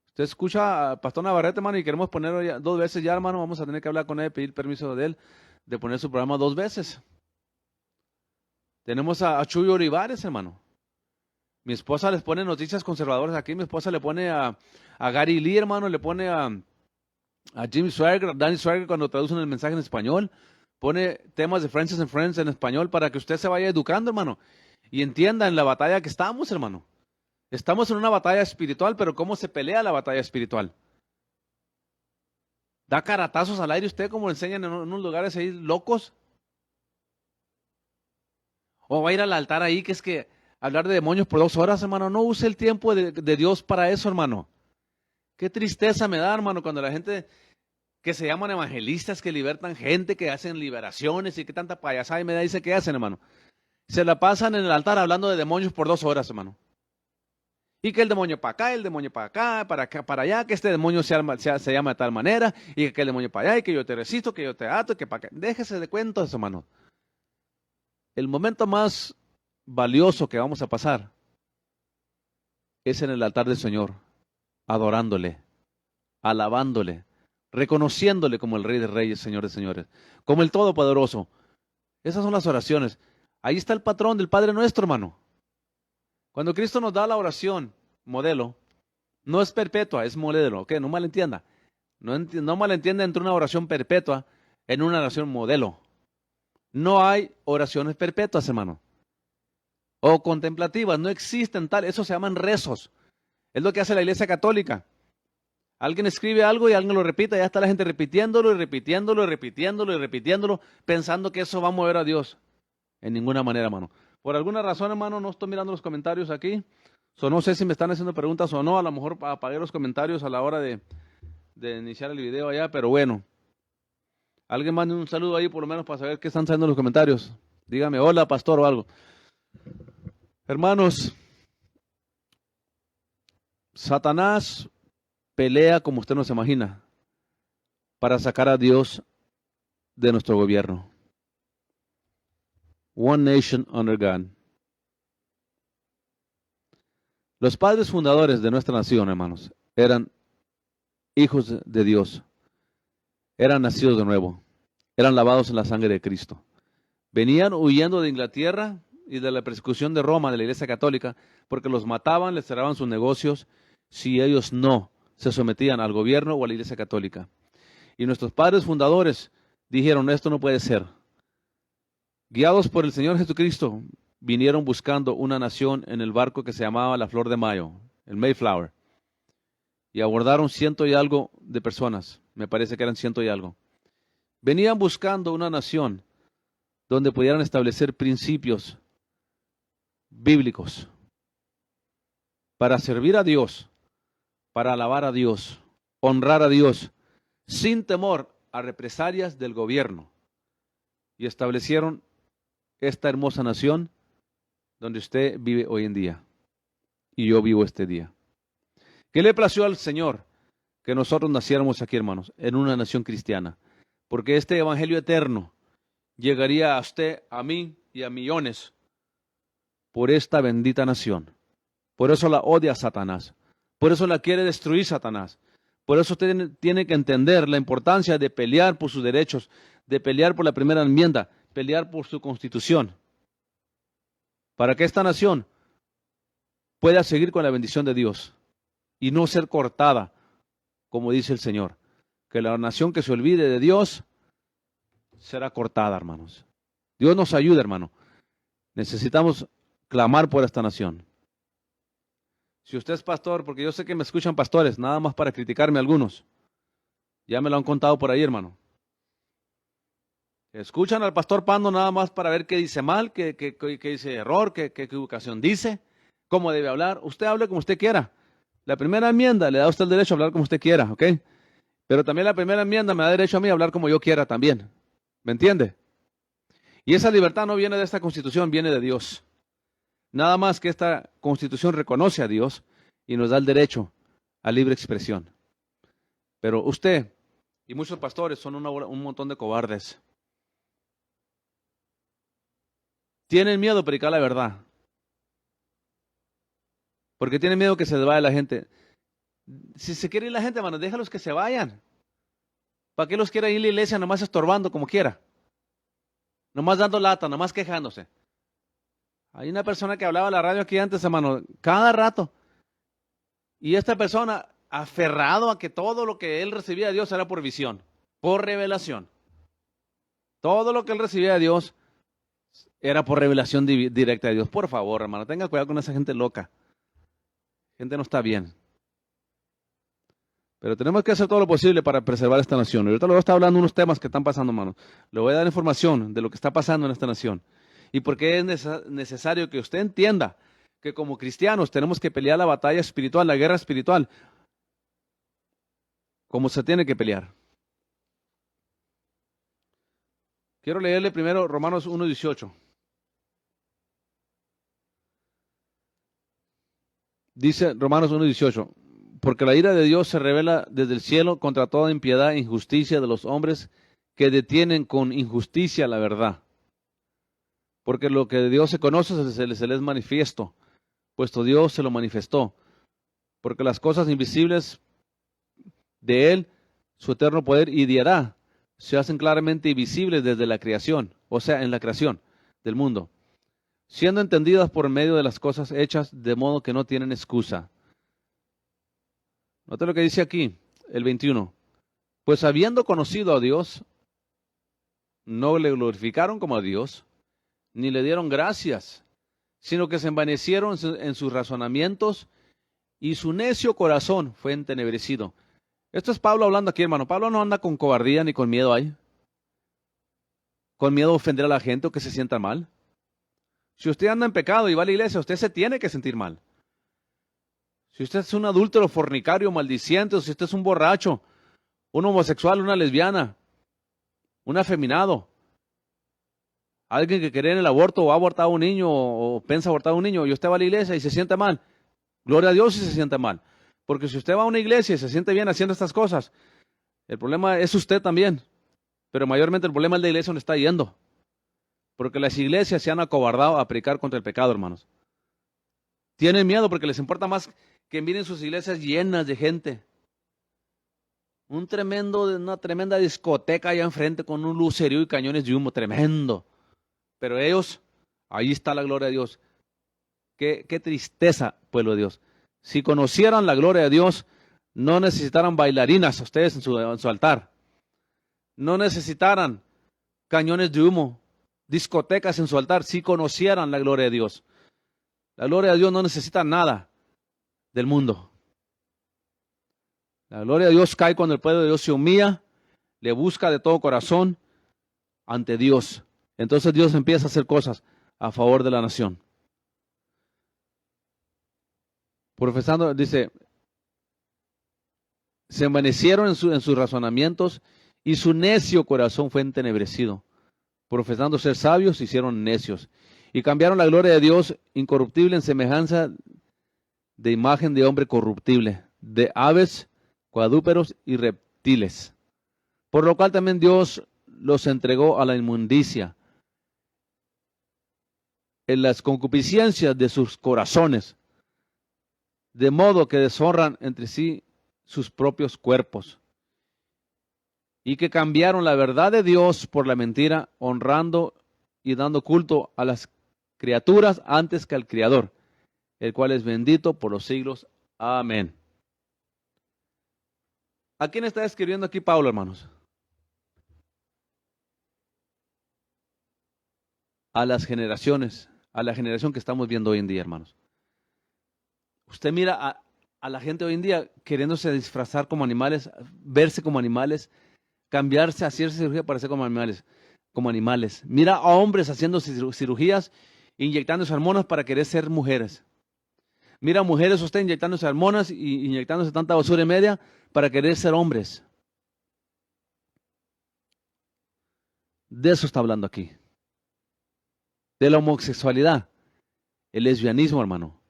Usted escucha a Pastor Navarrete, hermano, y queremos ponerlo 2 veces ya, hermano. Vamos a tener que hablar con él, pedir permiso de él, de poner su programa 2 veces. Tenemos a Chuy Olivares, hermano. Mi esposa les pone noticias conservadoras aquí. Mi esposa le pone a Gary Lee, hermano. Le pone a Jim Swagger, Danny Swagger cuando traducen el mensaje en español. Pone temas de Francis and Friends en español para que usted se vaya educando, hermano. Y entienda en la batalla que estamos, hermano. Estamos en una batalla espiritual, pero ¿cómo se pelea la batalla espiritual? ¿Da caratazos al aire usted como enseñan en unos lugares ahí locos? ¿O va a ir al altar ahí que es que hablar de demonios por 2 horas, hermano? No use el tiempo de Dios para eso, hermano. Qué tristeza me da, hermano, cuando la gente que se llaman evangelistas, que libertan gente, que hacen liberaciones y que tanta payasada y me dice que hacen, hermano. Se la pasan en el altar hablando de demonios por 2 horas, hermano. Y que el demonio para acá, el demonio para acá, para allá, que este demonio se llama de tal manera, y que el demonio para allá, y que yo te resisto, que yo te ato, que para acá. Déjese de cuentos, hermano. el momento más valioso que vamos a pasar es en el altar del Señor, adorándole, alabándole, reconociéndole como el Rey de Reyes, Señor de Señores, como el Todopoderoso. Esas son las oraciones. Ahí está el patrón del Padre Nuestro, hermano. Cuando Cristo nos da la oración, modelo, no es perpetua, es modelo. ¿Ok? No malentienda. No malentienda entre una oración perpetua en una oración modelo. No hay oraciones perpetuas, hermano. O contemplativas, no existen tal. Eso se llaman rezos. Es lo que hace la Iglesia Católica. Alguien escribe algo y alguien lo repite, ya está la gente repitiéndolo y repitiéndolo y repitiéndolo y repitiéndolo, pensando que eso va a mover a Dios. En ninguna manera, hermano. Por alguna razón, hermano, no estoy mirando los comentarios aquí. No sé si me están haciendo preguntas o no. A lo mejor apagué los comentarios a la hora de iniciar el video allá, pero bueno. Alguien mande un saludo ahí por lo menos para saber qué están saliendo los comentarios. Dígame, hola, pastor o algo. Hermanos, Satanás pelea como usted no se imagina para sacar a Dios de nuestro gobierno. One nation under God. Los padres fundadores de nuestra nación, hermanos, eran hijos de Dios. Eran nacidos de nuevo. Eran lavados en la sangre de Cristo. Venían huyendo de Inglaterra y de la persecución de Roma, de la Iglesia Católica, porque los mataban, les cerraban sus negocios, si ellos no se sometían al gobierno o a la Iglesia Católica. Y nuestros padres fundadores dijeron, esto no puede ser. Guiados por el Señor Jesucristo, vinieron buscando una nación en el barco que se llamaba la Flor de Mayo, el Mayflower. Y abordaron 100 y algo de personas, me parece que eran 100 y algo. Venían buscando una nación donde pudieran establecer principios bíblicos para servir a Dios, para alabar a Dios, honrar a Dios, sin temor a represalias del gobierno. Y establecieron esta hermosa nación donde usted vive hoy en día y yo vivo este día. ¿Qué le plació al Señor que nosotros naciéramos aquí, hermanos, en una nación cristiana? Porque este evangelio eterno llegaría a usted, a mí y a millones por esta bendita nación. Por eso la odia Satanás. Por eso la quiere destruir Satanás. Por eso usted tiene que entender la importancia de pelear por sus derechos, de pelear por la primera enmienda, pelear por su constitución, para que esta nación pueda seguir con la bendición de Dios y no ser cortada, como dice el Señor. Que la nación que se olvide de Dios será cortada, hermanos. Dios nos ayude, hermano. Necesitamos clamar por esta nación. Si usted es pastor, porque yo sé que me escuchan pastores, nada más para criticarme algunos. Ya me lo han contado por ahí, hermano. Escuchan al pastor Pando nada más para ver qué dice mal, qué dice error, qué equivocación dice, cómo debe hablar. Usted hable como usted quiera. La primera enmienda le da a usted el derecho a hablar como usted quiera, ¿ok? Pero también la primera enmienda me da derecho a mí a hablar como yo quiera también. ¿Me entiende? Y esa libertad no viene de esta constitución, viene de Dios. Nada más que esta constitución reconoce a Dios y nos da el derecho a libre expresión. Pero usted y muchos pastores son un montón de cobardes. Tienen miedo a predicar la verdad. Porque tienen miedo que se vaya la gente. Si se quiere ir la gente, hermano, déjalos que se vayan. ¿Para qué los quiera ir a la iglesia nomás estorbando como quiera? Nomás dando lata, nomás quejándose. Hay una persona que hablaba en la radio aquí antes, hermano, cada rato. Y esta persona, aferrado a que todo lo que él recibía de Dios era por visión, por revelación. Todo lo que él recibía de Dios era por revelación directa de Dios. Por favor, hermano, tenga cuidado con esa gente loca. Gente no está bien. Pero tenemos que hacer todo lo posible para preservar esta nación. Ahorita le voy a estar hablando de unos temas que están pasando, hermano. Le voy a dar información de lo que está pasando en esta nación. Y porque es necesario que usted entienda que como cristianos tenemos que pelear la batalla espiritual, la guerra espiritual, como se tiene que pelear. Quiero leerle primero Romanos 1:18. Dice Romanos 1:18, porque la ira de Dios se revela desde el cielo contra toda impiedad e injusticia de los hombres que detienen con injusticia la verdad. porque lo que de Dios se conoce se le es manifiesto, puesto Dios se lo manifestó, porque las cosas invisibles de Él, su eterno poder y deidad, se hacen claramente visibles desde la creación, o sea, en la creación del mundo, siendo entendidas por medio de las cosas hechas, de modo que no tienen excusa. Note lo que dice aquí, el 21. Pues habiendo conocido a Dios, no le glorificaron como a Dios, ni le dieron gracias, sino que se envanecieron en sus razonamientos y su necio corazón fue entenebrecido. Esto es Pablo hablando aquí, hermano. Pablo no anda con cobardía ni con miedo ahí, con miedo a ofender a la gente o que se sienta mal. Si usted anda en pecado y va a la iglesia, usted se tiene que sentir mal. Si usted es un adúltero, fornicario, maldiciente, o si usted es un borracho, un homosexual, una lesbiana, un afeminado, alguien que cree en el aborto o ha abortado a un niño o piensa abortar a un niño y usted va a la iglesia y se siente mal, gloria a Dios si se siente mal. Porque si usted va a una iglesia y se siente bien haciendo estas cosas, el problema es usted también. Pero mayormente el problema es la iglesia donde está yendo. Porque las iglesias se han acobardado a predicar contra el pecado, hermanos. Tienen miedo porque les importa más que miren sus iglesias llenas de gente. Una tremenda discoteca allá enfrente con un lucerío y cañones de humo tremendo. Pero ellos, ahí está la gloria de Dios. Qué tristeza, pueblo de Dios. Si conocieran la gloria de Dios, no necesitaran bailarinas ustedes en su altar. No necesitaran cañones de humo, discotecas en su altar, si conocieran la gloria de Dios. La gloria de Dios no necesita nada del mundo. La gloria de Dios cae cuando el pueblo de Dios se humilla, le busca de todo corazón ante Dios. Entonces Dios empieza a hacer cosas a favor de la nación. Profesando, dice, se envanecieron en sus razonamientos y su necio corazón fue entenebrecido. Profesando ser sabios, se hicieron necios y cambiaron la gloria de Dios incorruptible en semejanza de imagen de hombre corruptible, de aves, cuadrúpedos y reptiles. Por lo cual también Dios los entregó a la inmundicia en las concupiscencias de sus corazones, de modo que deshonran entre sí sus propios cuerpos, y que cambiaron la verdad de Dios por la mentira, honrando y dando culto a las criaturas antes que al Creador, el cual es bendito por los siglos. Amén. ¿A quién está escribiendo aquí Pablo, hermanos? A las generaciones, a la generación que estamos viendo hoy en día, hermanos. Usted mira a la gente hoy en día queriéndose disfrazar como animales, verse como animales, cambiarse, hacerse cirugía para ser como animales, como animales. Mira a hombres haciendo cirugías, inyectándose hormonas para querer ser mujeres. Mira a mujeres usted inyectándose hormonas y inyectándose tanta basura y media para querer ser hombres. De eso está hablando aquí. De la homosexualidad, el lesbianismo, hermano.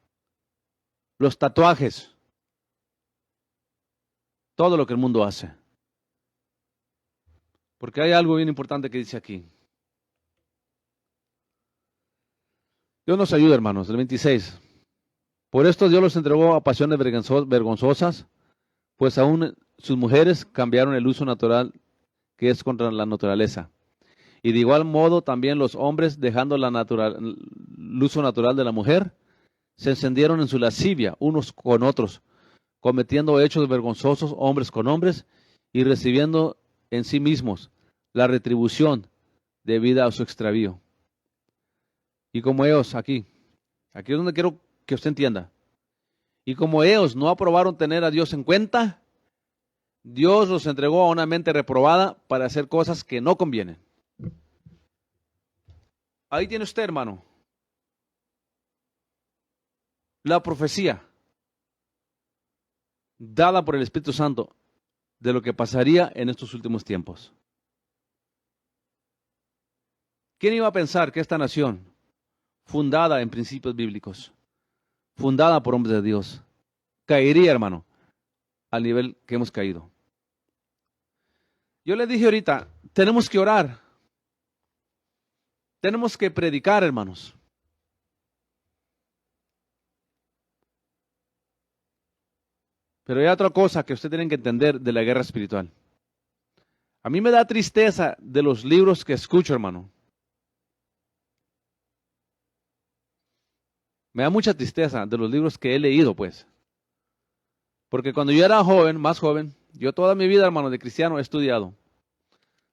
Los tatuajes. Todo lo que el mundo hace. Porque hay algo bien importante que dice aquí. Dios nos ayuda, hermanos. El 26. Por esto Dios los entregó a pasiones vergonzosas, pues aún sus mujeres cambiaron el uso natural que es contra la naturaleza. Y de igual modo también los hombres, dejando el uso natural de la mujer, se encendieron en su lascivia unos con otros, cometiendo hechos vergonzosos hombres con hombres y recibiendo en sí mismos la retribución debida a su extravío. Y como ellos, aquí es donde quiero que usted entienda, y como ellos no aprobaron tener a Dios en cuenta, Dios los entregó a una mente reprobada para hacer cosas que no convienen. Ahí tiene usted, hermano, la profecía dada por el Espíritu Santo de lo que pasaría en estos últimos tiempos. ¿Quién iba a pensar que esta nación, fundada en principios bíblicos, fundada por hombres de Dios, caería, hermano, al nivel que hemos caído? Yo le dije ahorita, tenemos que orar. Tenemos que predicar, hermanos. Pero hay otra cosa que ustedes tienen que entender de la guerra espiritual. A mí me da tristeza de los libros que escucho, hermano. Me da mucha tristeza de los libros que he leído, pues. Porque cuando yo era joven, más joven, yo toda mi vida, hermano, de cristiano he estudiado.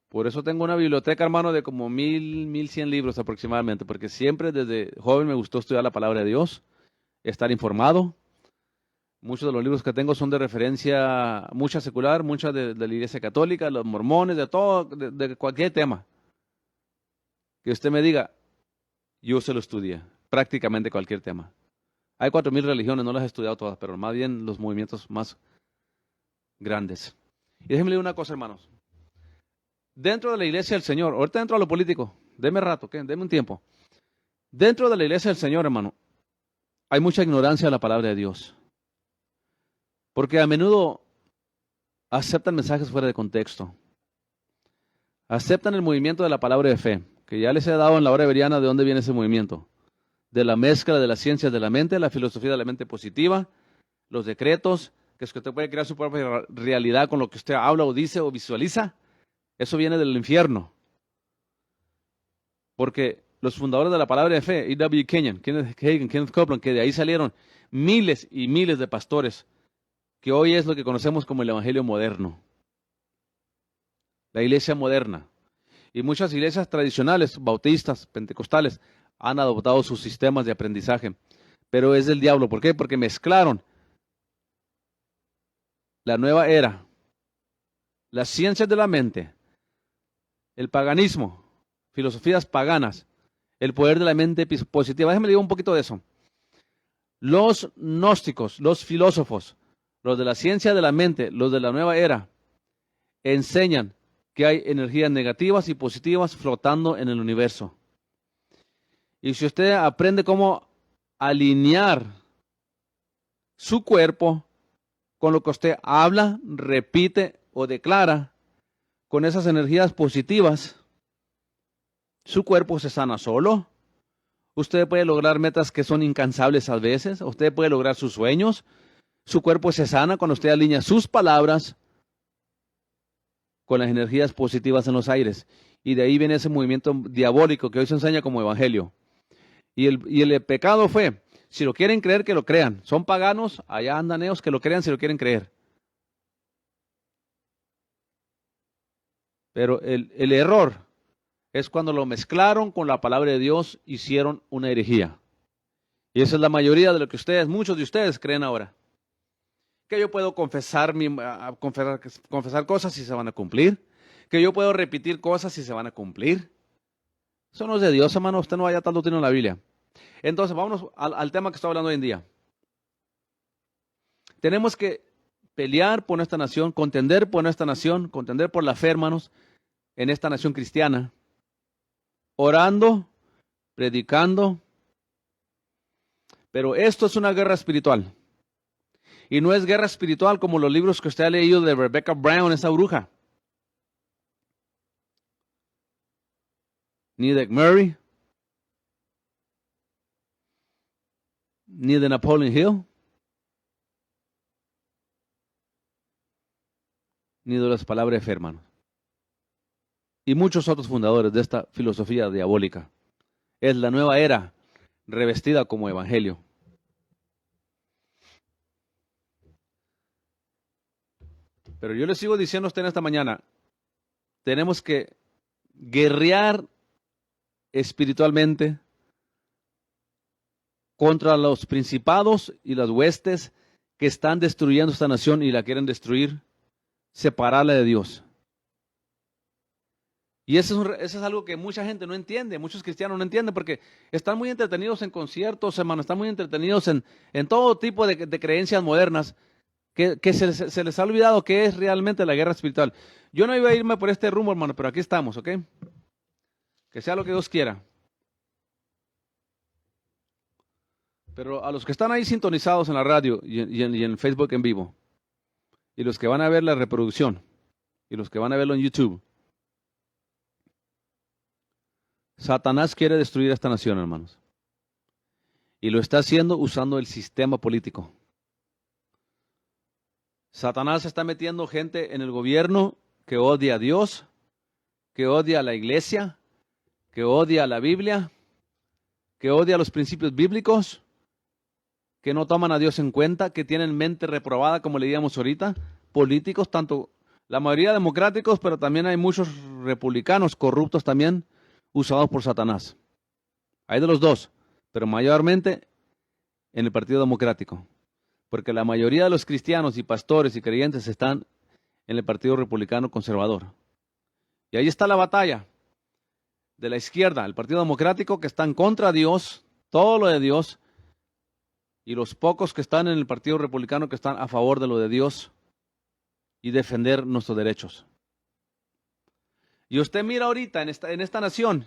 Por eso tengo una biblioteca, hermano, de como 1100 libros aproximadamente, porque siempre desde joven me gustó estudiar la palabra de Dios, estar informado. Muchos de los libros que tengo son de referencia, mucha secular, mucha de la Iglesia Católica, los mormones, de todo, de cualquier tema. Que usted me diga, yo se lo estudié, prácticamente cualquier tema. Hay 4000 religiones, no las he estudiado todas, pero más bien los movimientos más grandes. Y déjenme leer una cosa, hermanos. Dentro de la iglesia del Señor, ahorita dentro de lo político, deme rato, ¿qué? Deme un tiempo. Dentro de la iglesia del Señor, hermano, hay mucha ignorancia de la palabra de Dios. Porque a menudo aceptan mensajes fuera de contexto. Aceptan el movimiento de la palabra de fe, que ya les he dado en la hora hebreana de dónde viene ese movimiento. De la mezcla de las ciencias de la mente, la filosofía de la mente positiva, los decretos, que es que usted puede crear su propia realidad con lo que usted habla o dice o visualiza. Eso viene del infierno. Porque los fundadores de la palabra de fe, E.W. Kenyon, Kenneth Hagin, Kenneth Copeland, que de ahí salieron miles y miles de pastores, que hoy es lo que conocemos como el evangelio moderno. La iglesia moderna. Y muchas iglesias tradicionales, bautistas, pentecostales, han adoptado sus sistemas de aprendizaje. Pero es del diablo. ¿Por qué? Porque mezclaron la nueva era, las ciencias de la mente, el paganismo, filosofías paganas, el poder de la mente positiva. Déjenme decir un poquito de eso. Los gnósticos, los filósofos, los de la ciencia de la mente, los de la nueva era, enseñan que hay energías negativas y positivas flotando en el universo. Y si usted aprende cómo alinear su cuerpo con lo que usted habla, repite o declara, con esas energías positivas, su cuerpo se sana solo. Usted puede lograr metas que son incansables a veces. Usted puede lograr sus sueños. Su cuerpo se sana cuando usted alinea sus palabras con las energías positivas en los aires. Y de ahí viene ese movimiento diabólico que hoy se enseña como evangelio. Y el pecado fue, si lo quieren creer, que lo crean. Son paganos, allá andan ellos, que lo crean si lo quieren creer. Pero el error es cuando lo mezclaron con la palabra de Dios, hicieron una herejía. Y esa es la mayoría de lo que ustedes, muchos de ustedes creen ahora. Que yo puedo confesar cosas y se van a cumplir. Que yo puedo repetir cosas y se van a cumplir. Eso no es de Dios, hermano. Usted no vaya tanto tiene en la Biblia. Entonces, vámonos al tema que estoy hablando hoy en día. Tenemos que pelear por nuestra nación, contender por nuestra nación, contender por la fe, hermanos, en esta nación cristiana. Orando, predicando. Pero esto es una guerra espiritual. Y no es guerra espiritual como los libros que usted ha leído de Rebecca Brown, esa bruja. Ni de Murray. Ni de Napoleon Hill. Ni de las palabras de fe, hermanos. Y muchos otros fundadores de esta filosofía diabólica. Es la nueva era revestida como evangelio. Pero yo les sigo diciendo a usted en esta mañana, tenemos que guerrear espiritualmente contra los principados y las huestes que están destruyendo esta nación y la quieren destruir, separarla de Dios. Y eso es algo que mucha gente no entiende, muchos cristianos no entienden, porque están muy entretenidos en conciertos, hermano, están muy entretenidos en todo tipo de creencias modernas, que se les ha olvidado qué es realmente la guerra espiritual. Yo no iba a irme por este rumbo, hermano, pero aquí estamos, ¿ok? Que sea lo que Dios quiera. Pero a los que están ahí sintonizados en la radio y en Facebook en vivo, y los que van a ver la reproducción, y los que van a verlo en YouTube, Satanás quiere destruir esta nación, hermanos. Y lo está haciendo usando el sistema político. Satanás está metiendo gente en el gobierno que odia a Dios, que odia a la iglesia, que odia a la Biblia, que odia los principios bíblicos, que no toman a Dios en cuenta, que tienen mente reprobada, como leíamos ahorita, políticos, tanto la mayoría democráticos, pero también hay muchos republicanos corruptos también, usados por Satanás. Hay de los dos, pero mayormente en el Partido Democrático, porque la mayoría de los cristianos y pastores y creyentes están en el Partido Republicano Conservador. Y ahí está la batalla de la izquierda, el Partido Democrático, que están contra Dios, todo lo de Dios, y los pocos que están en el Partido Republicano que están a favor de lo de Dios y defender nuestros derechos. Y usted mira ahorita en esta nación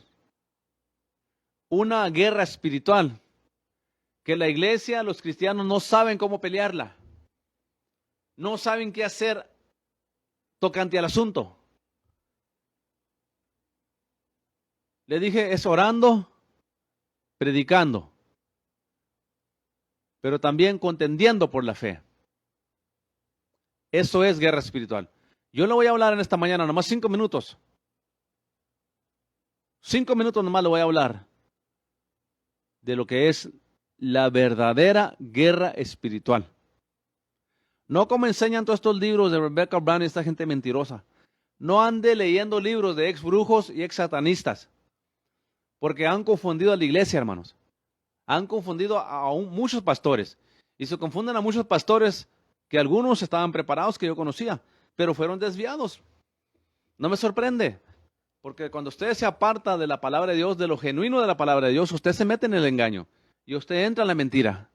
una guerra espiritual que la iglesia, los cristianos no saben cómo pelearla. No saben qué hacer tocante al asunto. Le dije, es orando, predicando, pero también contendiendo por la fe. Eso es guerra espiritual. Yo le voy a hablar en esta mañana, nomás 5 minutos. 5 minutos nomás le voy a hablar de lo que es la verdadera guerra espiritual. No como enseñan todos estos libros de Rebecca Brown y esta gente mentirosa. No ande leyendo libros de ex brujos y ex satanistas, porque han confundido a la iglesia, hermanos. Han confundido a muchos pastores. Y se confunden a muchos pastores que algunos estaban preparados, que yo conocía, pero fueron desviados. No me sorprende, porque cuando usted se aparta de la palabra de Dios, de lo genuino de la palabra de Dios, usted se mete en el engaño y usted entra en la mentira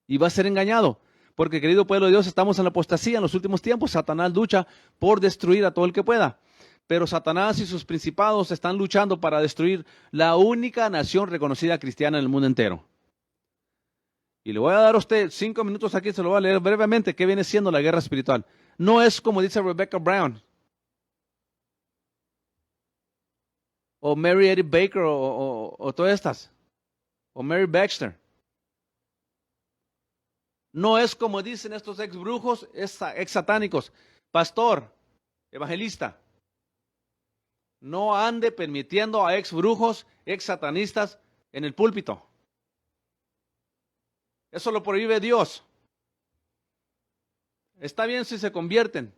y va a ser engañado. Porque, querido pueblo de Dios, estamos en la apostasía en los últimos tiempos. Satanás lucha por destruir a todo el que pueda. Pero Satanás y sus principados están luchando para destruir la única nación reconocida cristiana en el mundo entero. Y le voy a dar a usted 5 minutos aquí, se lo voy a leer brevemente, qué viene siendo la guerra espiritual. No es como dice Rebecca Brown, o Mary Edith Baker, o todas estas, o Mary Baxter. No es como dicen estos ex brujos, ex satánicos. Pastor, evangelista, no ande permitiendo a ex brujos, ex satanistas en el púlpito. Eso lo prohíbe Dios. Está bien si se convierten,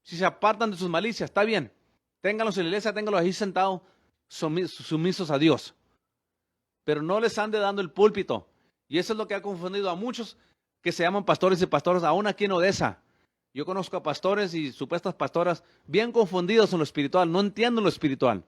si se apartan de sus malicias, está bien. Ténganlos en la iglesia, ténganlos ahí sentados, sumisos a Dios. Pero no les ande dando el púlpito. Y eso es lo que ha confundido a muchos que se llaman pastores y pastoras, aún aquí en Odessa. Yo conozco a pastores y supuestas pastoras bien confundidos en lo espiritual, no entienden lo espiritual,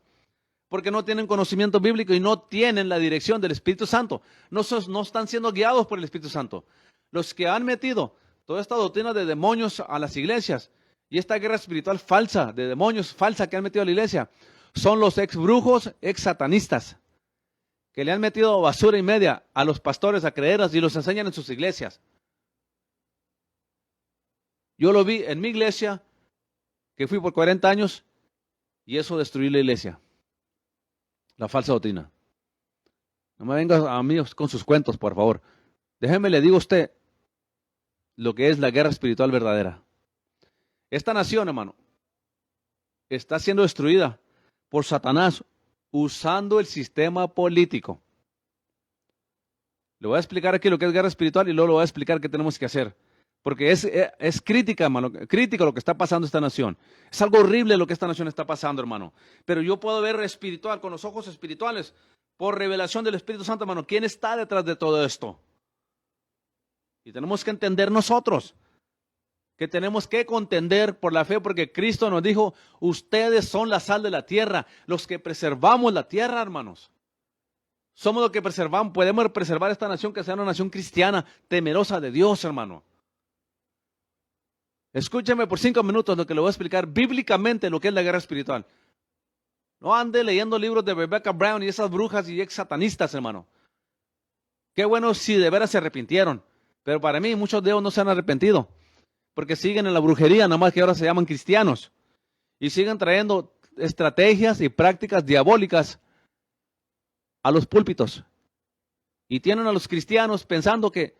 porque no tienen conocimiento bíblico y no tienen la dirección del Espíritu Santo. No están siendo guiados por el Espíritu Santo. Los que han metido toda esta doctrina de demonios a las iglesias y esta guerra espiritual falsa, de demonios falsa que han metido a la iglesia, son los ex brujos, ex satanistas, que le han metido basura y media a los pastores, a creeras, y los enseñan en sus iglesias. Yo lo vi en mi iglesia, que fui por 40 años, y eso destruyó la iglesia. La falsa doctrina. No me venga a mí con sus cuentos, por favor. Déjeme le digo a usted lo que es la guerra espiritual verdadera. Esta nación, hermano, está siendo destruida por Satanás usando el sistema político. Le voy a explicar aquí lo que es guerra espiritual y luego le voy a explicar qué tenemos que hacer. Porque es crítica, hermano, crítico lo que está pasando en esta nación. Es algo horrible lo que esta nación está pasando, hermano. Pero yo puedo ver espiritual, con los ojos espirituales, por revelación del Espíritu Santo, hermano, quién está detrás de todo esto. Y tenemos que entender nosotros que tenemos que contender por la fe, porque Cristo nos dijo, ustedes son la sal de la tierra, los que preservamos la tierra, hermanos. Somos los que preservamos, podemos preservar esta nación, que sea una nación cristiana, temerosa de Dios, hermano. Escúcheme por 5 minutos lo que le voy a explicar bíblicamente lo que es la guerra espiritual. No ande leyendo libros de Rebecca Brown y esas brujas y ex satanistas, hermano. Qué bueno si de veras se arrepintieron, pero para mí muchos de ellos no se han arrepentido, porque siguen en la brujería, nada más que ahora se llaman cristianos, y siguen trayendo estrategias y prácticas diabólicas a los púlpitos. Y tienen a los cristianos pensando que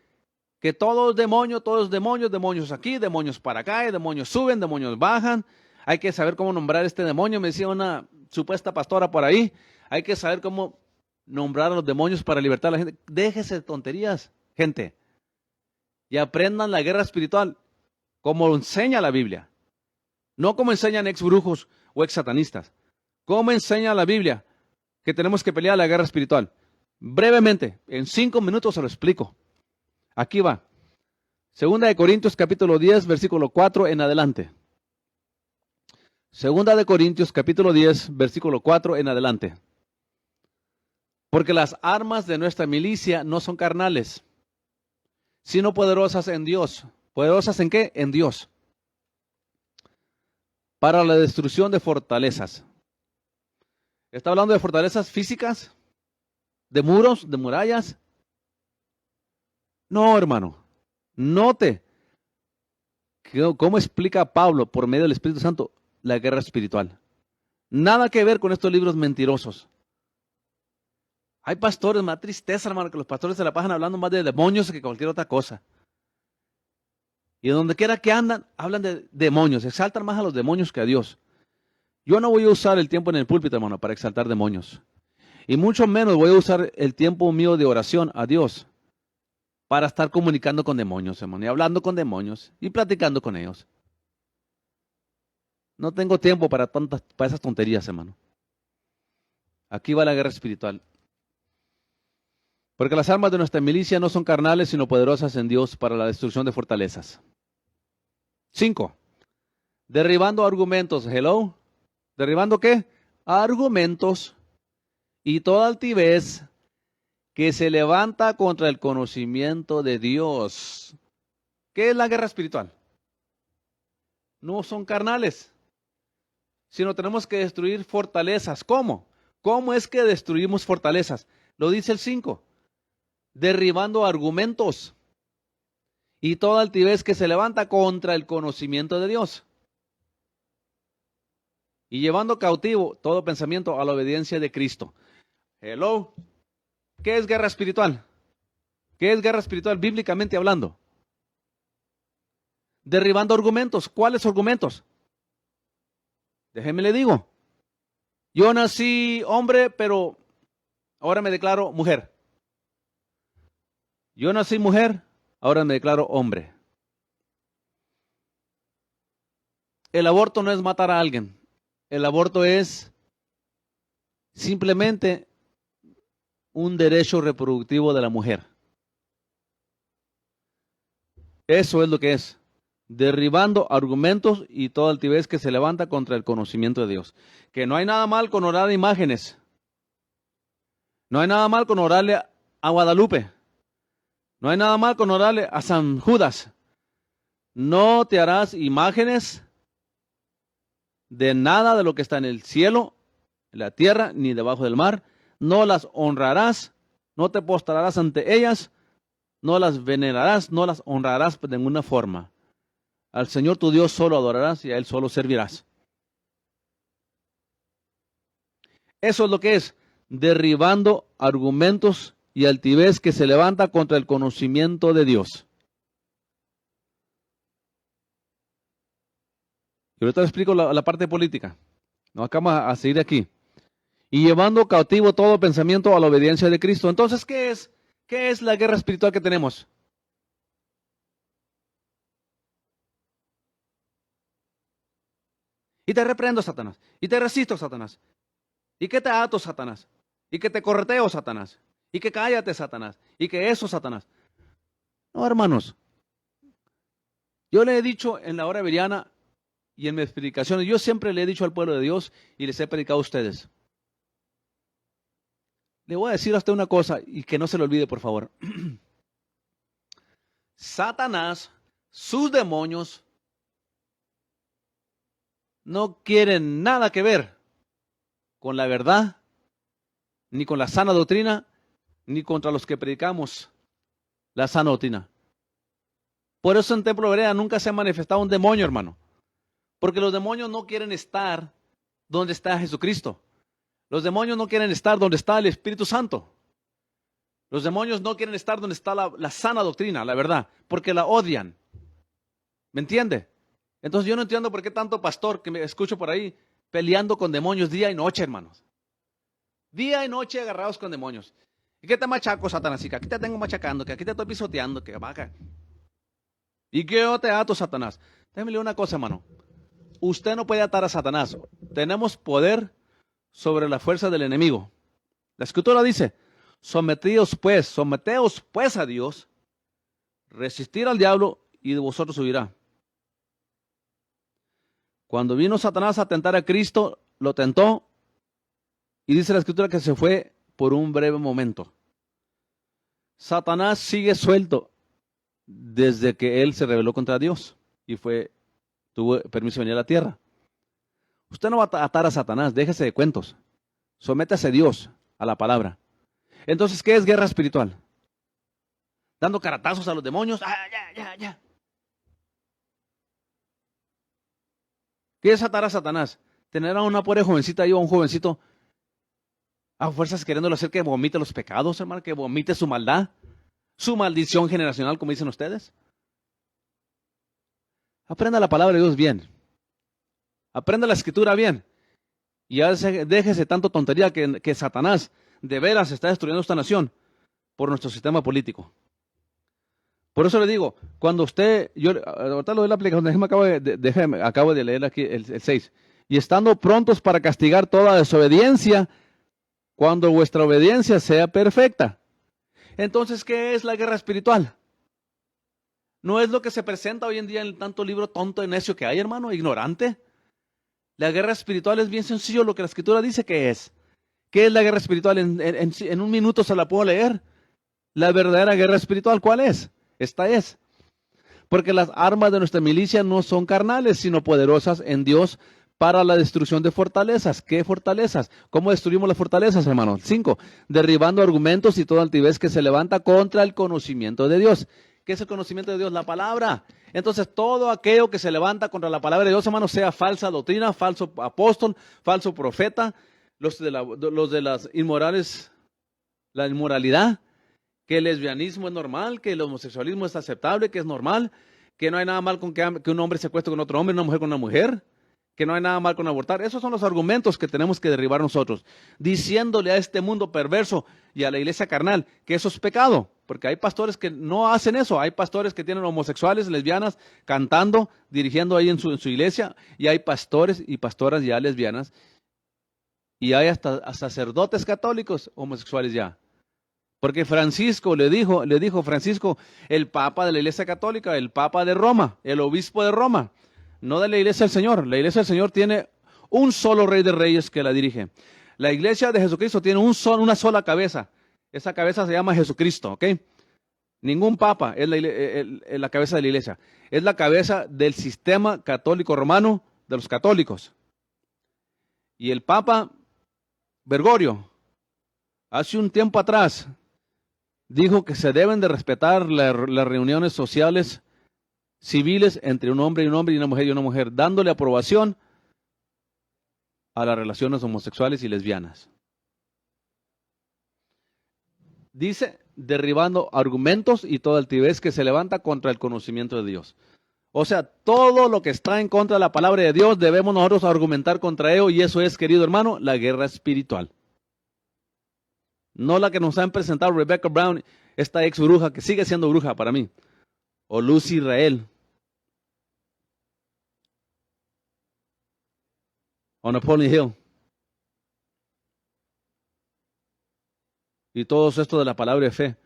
todo es demonio, demonios aquí, demonios para acá, y demonios suben, demonios bajan. Hay que saber cómo nombrar este demonio, me decía una supuesta pastora por ahí. Hay que saber cómo nombrar a los demonios para libertar a la gente. Déjese de tonterías, gente. Y aprendan la guerra espiritual como enseña la Biblia. No como enseñan ex brujos o ex satanistas. Como enseña la Biblia que tenemos que pelear la guerra espiritual. Brevemente, en 5 minutos se lo explico. Aquí va. Segunda de Corintios capítulo 10, versículo 4 en adelante. Segunda de Corintios capítulo 10, versículo 4 en adelante. Porque las armas de nuestra milicia no son carnales, sino poderosas en Dios. ¿Poderosas en qué? En Dios. Para la destrucción de fortalezas. ¿Está hablando de fortalezas físicas? ¿De muros? ¿De murallas? No, hermano. Note cómo explica Pablo por medio del Espíritu Santo la guerra espiritual. Nada que ver con estos libros mentirosos. Hay pastores, me da tristeza, hermano, que los pastores se la pasan hablando más de demonios que cualquier otra cosa. Y donde quiera que andan, hablan de demonios, exaltan más a los demonios que a Dios. Yo no voy a usar el tiempo en el púlpito, hermano, para exaltar demonios. Y mucho menos voy a usar el tiempo mío de oración a Dios para estar comunicando con demonios, hermano, y hablando con demonios y platicando con ellos. No tengo tiempo para esas tonterías, hermano. Aquí va la guerra espiritual. Porque las armas de nuestra milicia no son carnales, sino poderosas en Dios para la destrucción de fortalezas. 5. Derribando argumentos. Hello. ¿Derribando qué? Argumentos y toda altivez que se levanta contra el conocimiento de Dios. ¿Qué es la guerra espiritual? No son carnales, sino tenemos que destruir fortalezas. ¿Cómo? ¿Cómo es que destruimos fortalezas? Lo dice el 5. Derribando argumentos y toda altivez que se levanta contra el conocimiento de Dios. Y llevando cautivo todo pensamiento a la obediencia de Cristo. Hello. ¿Qué es guerra espiritual? ¿Qué es guerra espiritual bíblicamente hablando? Derribando argumentos. ¿Cuáles argumentos? Déjeme le digo. Yo nací hombre, pero ahora me declaro mujer. Yo nací mujer, ahora me declaro hombre. El aborto no es matar a alguien. El aborto es simplemente un derecho reproductivo de la mujer. Eso es lo que es. Derribando argumentos y toda altivez que se levanta contra el conocimiento de Dios. Que no hay nada mal con orar imágenes. No hay nada mal con orarle a Guadalupe. No hay nada mal con orarle a San Judas. No te harás imágenes de nada de lo que está en el cielo, en la tierra, ni debajo del mar. No las honrarás, no te postrarás ante ellas, no las venerarás, no las honrarás de ninguna forma. Al Señor tu Dios solo adorarás y a Él solo servirás. Eso es lo que es derribando argumentos y altivez que se levanta contra el conocimiento de Dios. Y ahorita les explico la parte política. No, acá vamos a seguir aquí. Y llevando cautivo todo pensamiento a la obediencia de Cristo. Entonces, ¿qué es? ¿Qué es la guerra espiritual que tenemos? Y te reprendo, Satanás. Y te resisto, Satanás. Y que te ato, Satanás. Y que te correteo, Satanás. Y que cállate, Satanás. Y que eso, Satanás. No, hermanos. Yo le he dicho en la hora veriana y en mis predicaciones, yo siempre le he dicho al pueblo de Dios y les he predicado a ustedes. Le voy a decir a usted una cosa y que no se le olvide, por favor. Satanás, sus demonios, no quieren nada que ver con la verdad, ni con la sana doctrina, ni contra los que predicamos la sana doctrina. Por eso en Templo Berea nunca se ha manifestado un demonio, hermano. Porque los demonios no quieren estar donde está Jesucristo. Los demonios no quieren estar donde está el Espíritu Santo. Los demonios no quieren estar donde está la sana doctrina, la verdad, porque la odian. ¿Me entiende? Entonces yo no entiendo por qué tanto pastor que me escucho por ahí peleando con demonios día y noche, hermanos. Día y noche agarrados con demonios. ¿Y qué te machaco, Satanás? Y que aquí te tengo machacando, que aquí te estoy pisoteando, que baja. ¿Y qué yo te ato, Satanás? Déjame una cosa, hermano. Usted no puede atar a Satanás. Tenemos poder sobre la fuerza del enemigo. La Escritura dice, someteos pues a Dios, resistir al diablo y de vosotros huirá. Cuando vino Satanás a tentar a Cristo, lo tentó y dice la Escritura que se fue por un breve momento. Satanás sigue suelto desde que él se rebeló contra Dios y tuvo permiso de venir a la tierra. Usted no va a atar a Satanás, déjese de cuentos. Sométase a Dios, a la palabra. Entonces, ¿qué es guerra espiritual? Dando caratazos a los demonios. Ya. ¿Qué es atar a Satanás? Tener a una pobre jovencita ahí o a un jovencito a fuerzas queriéndolo hacer que vomite los pecados, hermano, que vomite su maldad, su maldición generacional, como dicen ustedes. Aprenda la palabra de Dios bien. Aprenda la Escritura bien. Y ya déjese tanto tontería que Satanás de veras está destruyendo esta nación por nuestro sistema político. Por eso le digo, cuando usted, ahorita lo doy la aplicación, acabo de leer aquí el 6. Y estando prontos para castigar toda desobediencia, cuando vuestra obediencia sea perfecta. Entonces, ¿qué es la guerra espiritual? ¿No es lo que se presenta hoy en día en tanto libro tonto y necio que hay, hermano, ignorante? La guerra espiritual es bien sencillo lo que la Escritura dice que es. ¿Qué es la guerra espiritual? En un minuto se la puedo leer. La verdadera guerra espiritual, ¿cuál es? Esta es. Porque las armas de nuestra milicia no son carnales, sino poderosas en Dios para la destrucción de fortalezas. ¿Qué fortalezas? ¿Cómo destruimos las fortalezas, hermanos? 5. Derribando argumentos y toda altivez que se levanta contra el conocimiento de Dios. ¿Qué es el conocimiento de Dios? La palabra. Entonces, todo aquello que se levanta contra la palabra de Dios, hermanos, sea falsa doctrina, falso apóstol, falso profeta, los de las inmorales, la inmoralidad, que el lesbianismo es normal, que el homosexualismo es aceptable, que es normal, que no hay nada mal con que un hombre se acueste con otro hombre, una mujer con una mujer, que no hay nada mal con abortar. Esos son los argumentos que tenemos que derribar nosotros, diciéndole a este mundo perverso y a la iglesia carnal que eso es pecado, porque hay pastores que no hacen eso, hay pastores que tienen homosexuales, lesbianas, cantando, dirigiendo ahí en su iglesia, y hay pastores y pastoras ya lesbianas, y hay hasta sacerdotes católicos homosexuales ya. Porque Francisco le dijo Francisco, el Papa de la Iglesia Católica, el Papa de Roma, el Obispo de Roma, no de la Iglesia del Señor. La Iglesia del Señor tiene un solo Rey de Reyes que la dirige. La Iglesia de Jesucristo tiene una sola cabeza. Esa cabeza se llama Jesucristo, ¿ok? Ningún Papa es la cabeza de la Iglesia. Es la cabeza del sistema católico romano de los católicos. Y el Papa Bergoglio, hace un tiempo atrás, dijo que se deben de respetar las reuniones sociales civiles entre un hombre y una mujer y una mujer, dándole aprobación a las relaciones homosexuales y lesbianas. Dice, derribando argumentos y toda altivez que se levanta contra el conocimiento de Dios. O sea, todo lo que está en contra de la palabra de Dios debemos nosotros argumentar contra ello, y eso es, querido hermano, la guerra espiritual. No la que nos han presentado Rebecca Brown, esta ex bruja, que sigue siendo bruja para mí. O Lucy Israel. O Napoleon Hill. Y todos estos de la palabra de fe,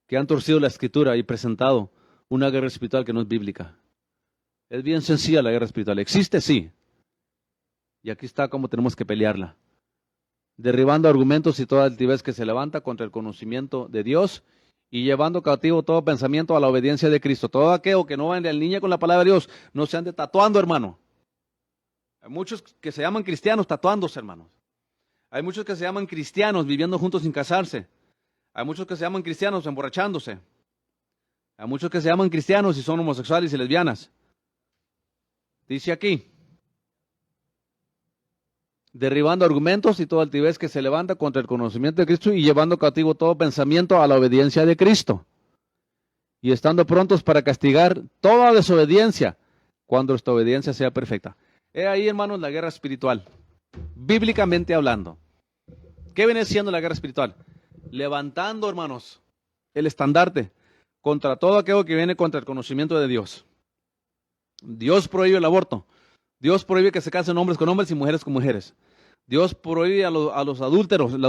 que han torcido la escritura y presentado una guerra espiritual que no es bíblica. Es bien sencilla la guerra espiritual. ¿Existe? Sí. Y aquí está cómo tenemos que pelearla. Derribando argumentos y toda altivez que se levanta contra el conocimiento de Dios y llevando cautivo todo pensamiento a la obediencia de Cristo. Todo aquello que no va en línea con la palabra de Dios, no se ande tatuando, hermano. Hay muchos que se llaman cristianos tatuándose, hermanos. Hay muchos que se llaman cristianos viviendo juntos sin casarse. Hay muchos que se llaman cristianos emborrachándose. Hay muchos que se llaman cristianos y son homosexuales y lesbianas. Dice aquí, derribando argumentos y toda altivez que se levanta contra el conocimiento de Cristo y llevando cautivo todo pensamiento a la obediencia de Cristo. Y estando prontos para castigar toda desobediencia cuando esta obediencia sea perfecta. He ahí, hermanos, la guerra espiritual, bíblicamente hablando. ¿Qué viene siendo la guerra espiritual? Levantando, hermanos, el estandarte contra todo aquello que viene contra el conocimiento de Dios. Dios prohíbe el aborto. Dios prohíbe que se casen hombres con hombres y mujeres con mujeres. Dios prohíbe a los adúlteros el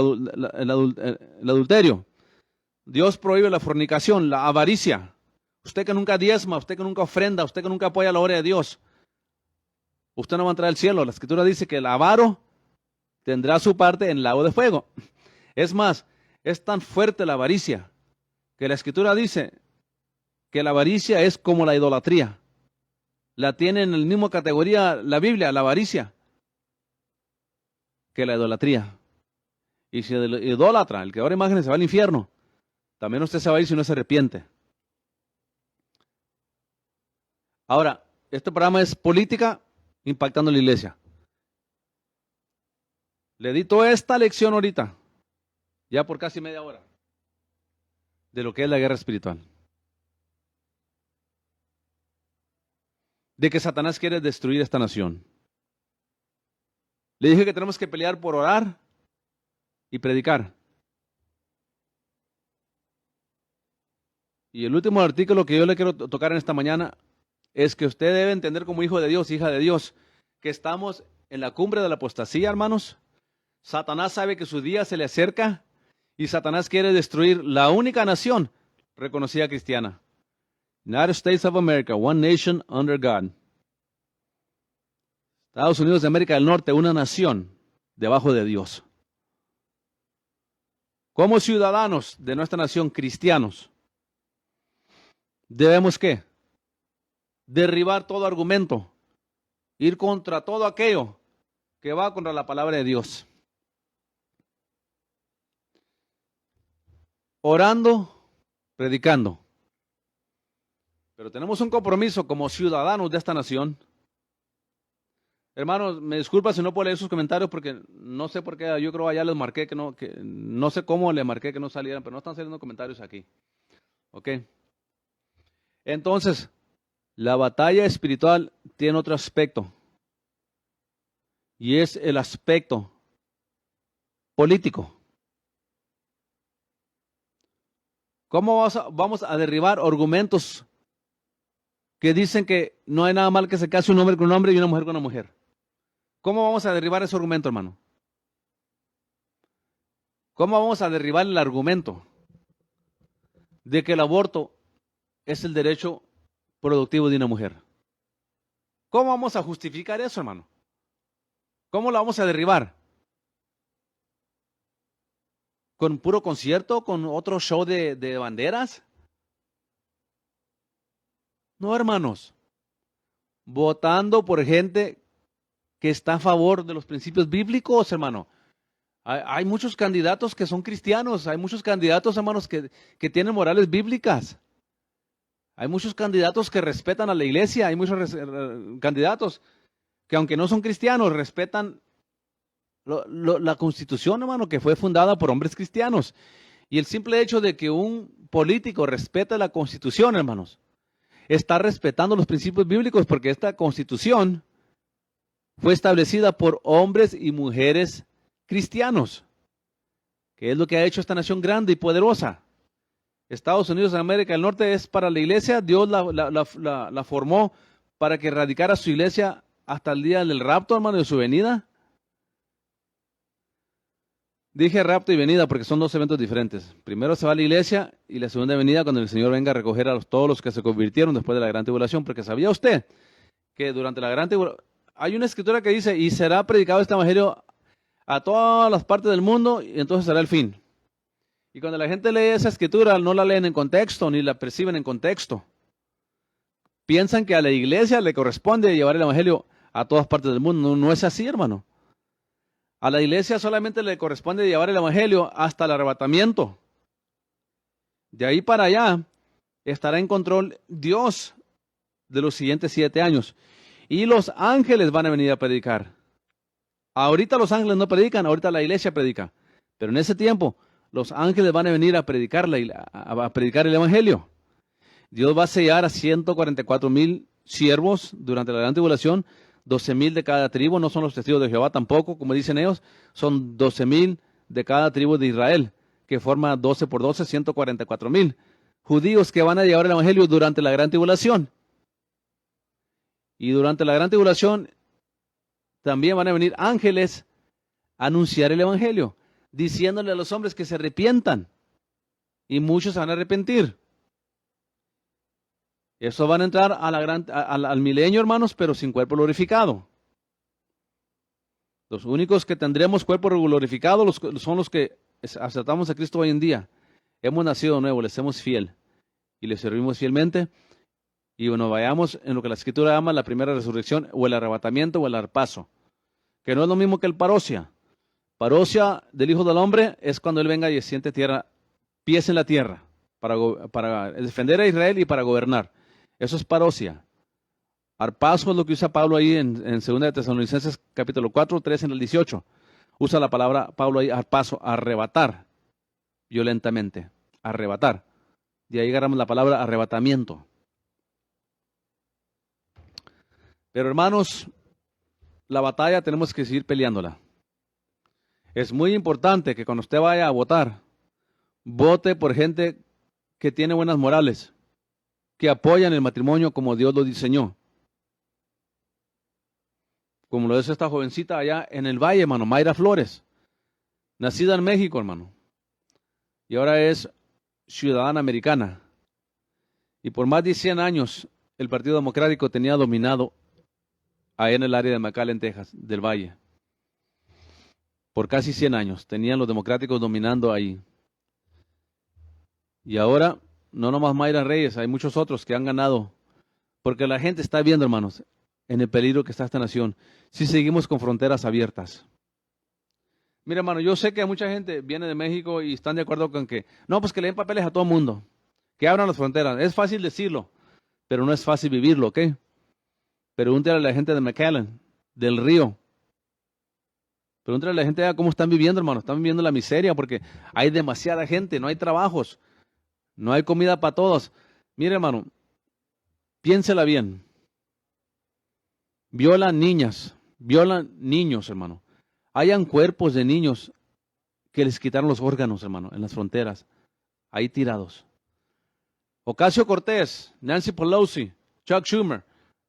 adulterio. Dios prohíbe la fornicación, la avaricia. Usted que nunca diezma, usted que nunca ofrenda, usted que nunca apoya la obra de Dios, usted no va a entrar al cielo. La Escritura dice que el avaro tendrá su parte en el lago de fuego. Es más, es tan fuerte la avaricia que la Escritura dice que la avaricia es como la idolatría. La tiene en la misma categoría la Biblia, la avaricia, que la idolatría. Y si el idólatra, el que adora imágenes, se va al infierno, también usted se va a ir si no se arrepiente. Ahora, este programa es política impactando la iglesia. Le di toda esta lección ahorita, ya por casi media hora, de lo que es la guerra espiritual. De que Satanás quiere destruir esta nación. Le dije que tenemos que pelear por orar y predicar. Y el último artículo que yo le quiero tocar en esta mañana es que usted debe entender como hijo de Dios, hija de Dios, que estamos en la cumbre de la apostasía, hermanos. Satanás sabe que su día se le acerca y Satanás quiere destruir la única nación reconocida cristiana. United States of America, one nation under God. Estados Unidos de América del Norte, una nación debajo de Dios. Como ciudadanos de nuestra nación, cristianos, debemos ¿qué? Derribar todo argumento, ir contra todo aquello que va contra la palabra de Dios. Orando, predicando. Pero tenemos un compromiso como ciudadanos de esta nación. Hermanos, me disculpa si no puedo leer sus comentarios porque no sé por qué, yo creo allá les marqué que no sé cómo le marqué que no salieran, pero no están saliendo comentarios aquí. ¿Ok? Entonces, la batalla espiritual tiene otro aspecto. Y es el aspecto político. ¿Cómo vamos a derribar argumentos que dicen que no hay nada mal que se case un hombre con un hombre y una mujer con una mujer? ¿Cómo vamos a derribar ese argumento, hermano? ¿Cómo vamos a derribar el argumento de que el aborto es el derecho productivo de una mujer? ¿Cómo vamos a justificar eso, hermano? ¿Cómo lo vamos a derribar? ¿Con puro concierto? ¿Con otro show de banderas? No, hermanos. Votando por gente que está a favor de los principios bíblicos, hermano. Hay muchos candidatos que son cristianos. Hay muchos candidatos, hermanos, que tienen morales bíblicas. Hay muchos candidatos que respetan a la iglesia. Hay muchos candidatos que, aunque no son cristianos, respetan la Constitución, hermano, que fue fundada por hombres cristianos. Y el simple hecho de que un político respete la Constitución, hermanos, está respetando los principios bíblicos, porque esta Constitución fue establecida por hombres y mujeres cristianos, que es lo que ha hecho esta nación grande y poderosa. Estados Unidos de América del Norte es para la iglesia. Dios la formó para que radicara su iglesia hasta el día del rapto, hermano, de su venida. Dije rapto y venida porque son dos eventos diferentes. Primero se va a la iglesia y la segunda venida cuando el Señor venga a recoger a todos los que se convirtieron después de la gran tribulación. Porque ¿sabía usted que durante la gran tribulación hay una escritura que dice, y será predicado este evangelio a todas las partes del mundo, y entonces será el fin? Y cuando la gente lee esa escritura, no la leen en contexto, ni la perciben en contexto. Piensan que a la iglesia le corresponde llevar el evangelio a todas partes del mundo. No, no es así, hermano. A la iglesia solamente le corresponde llevar el evangelio hasta el arrebatamiento. De ahí para allá estará en control Dios de los siguientes 7 años. Y los ángeles van a venir a predicar Ahorita los ángeles no predican, ahorita la iglesia predica. Pero en ese tiempo, los ángeles van a venir a predicar, a predicar el evangelio. Dios va a sellar a 144,000 siervos durante la gran tribulación, 12,000 de cada tribu, no son los testigos de Jehová tampoco, como dicen ellos, son 12,000 de cada tribu de Israel, que forma 12 por 12, 144,000 judíos que van a llevar el evangelio durante la gran tribulación. Y durante la gran tribulación también van a venir ángeles a anunciar el evangelio, diciéndole a los hombres que se arrepientan, y muchos se van a arrepentir. Eso van a entrar a al milenio, hermanos, pero sin cuerpo glorificado. Los únicos que tendremos cuerpo glorificado son los que aceptamos a Cristo hoy en día. Hemos nacido de nuevo, le somos fiel y le servimos fielmente. Y bueno, vayamos en lo que la Escritura llama la primera resurrección, o el arrebatamiento, o el arpazo, que no es lo mismo que el parousia. Parousia del Hijo del Hombre es cuando Él venga y siente tierra, pies en la tierra, para defender a Israel y para gobernar. Eso es parousia. Arpazo es lo que usa Pablo ahí en 2 de Tesalonicenses capítulo 4, 3 en el 18. Usa la palabra Pablo ahí, arpazo, arrebatar, violentamente, arrebatar. De ahí agarramos la palabra arrebatamiento. Pero hermanos, la batalla tenemos que seguir peleándola. Es muy importante que cuando usted vaya a votar, vote por gente que tiene buenas morales, que apoyan el matrimonio como Dios lo diseñó. Como lo es esta jovencita allá en el Valle, hermano, Mayra Flores, nacida en México, hermano, y ahora es ciudadana americana. Y por más de 100 años, el Partido Democrático tenía dominado ahí en el área de McAllen, Texas, del Valle. Por casi 100 años tenían los democráticos dominando ahí. Y ahora, no nomás Mayra Reyes, hay muchos otros que han ganado. Porque la gente está viendo, hermanos, en el peligro que está esta nación, si seguimos con fronteras abiertas. Mira, hermano, yo sé que mucha gente viene de México y están de acuerdo con que, no, pues que le den papeles a todo el mundo, que abran las fronteras. Es fácil decirlo, pero no es fácil vivirlo, ¿ok? Pregúntale a la gente de McAllen, del Río. Pregúntale a la gente cómo están viviendo, hermano. Están viviendo la miseria porque hay demasiada gente, no hay trabajos, no hay comida para todos. Mire, hermano, piénsela bien. Violan niñas, violan niños, hermano. Hayan cuerpos de niños que les quitaron los órganos, hermano, en las fronteras, ahí tirados. Ocasio-Cortez, Nancy Pelosi, Chuck Schumer,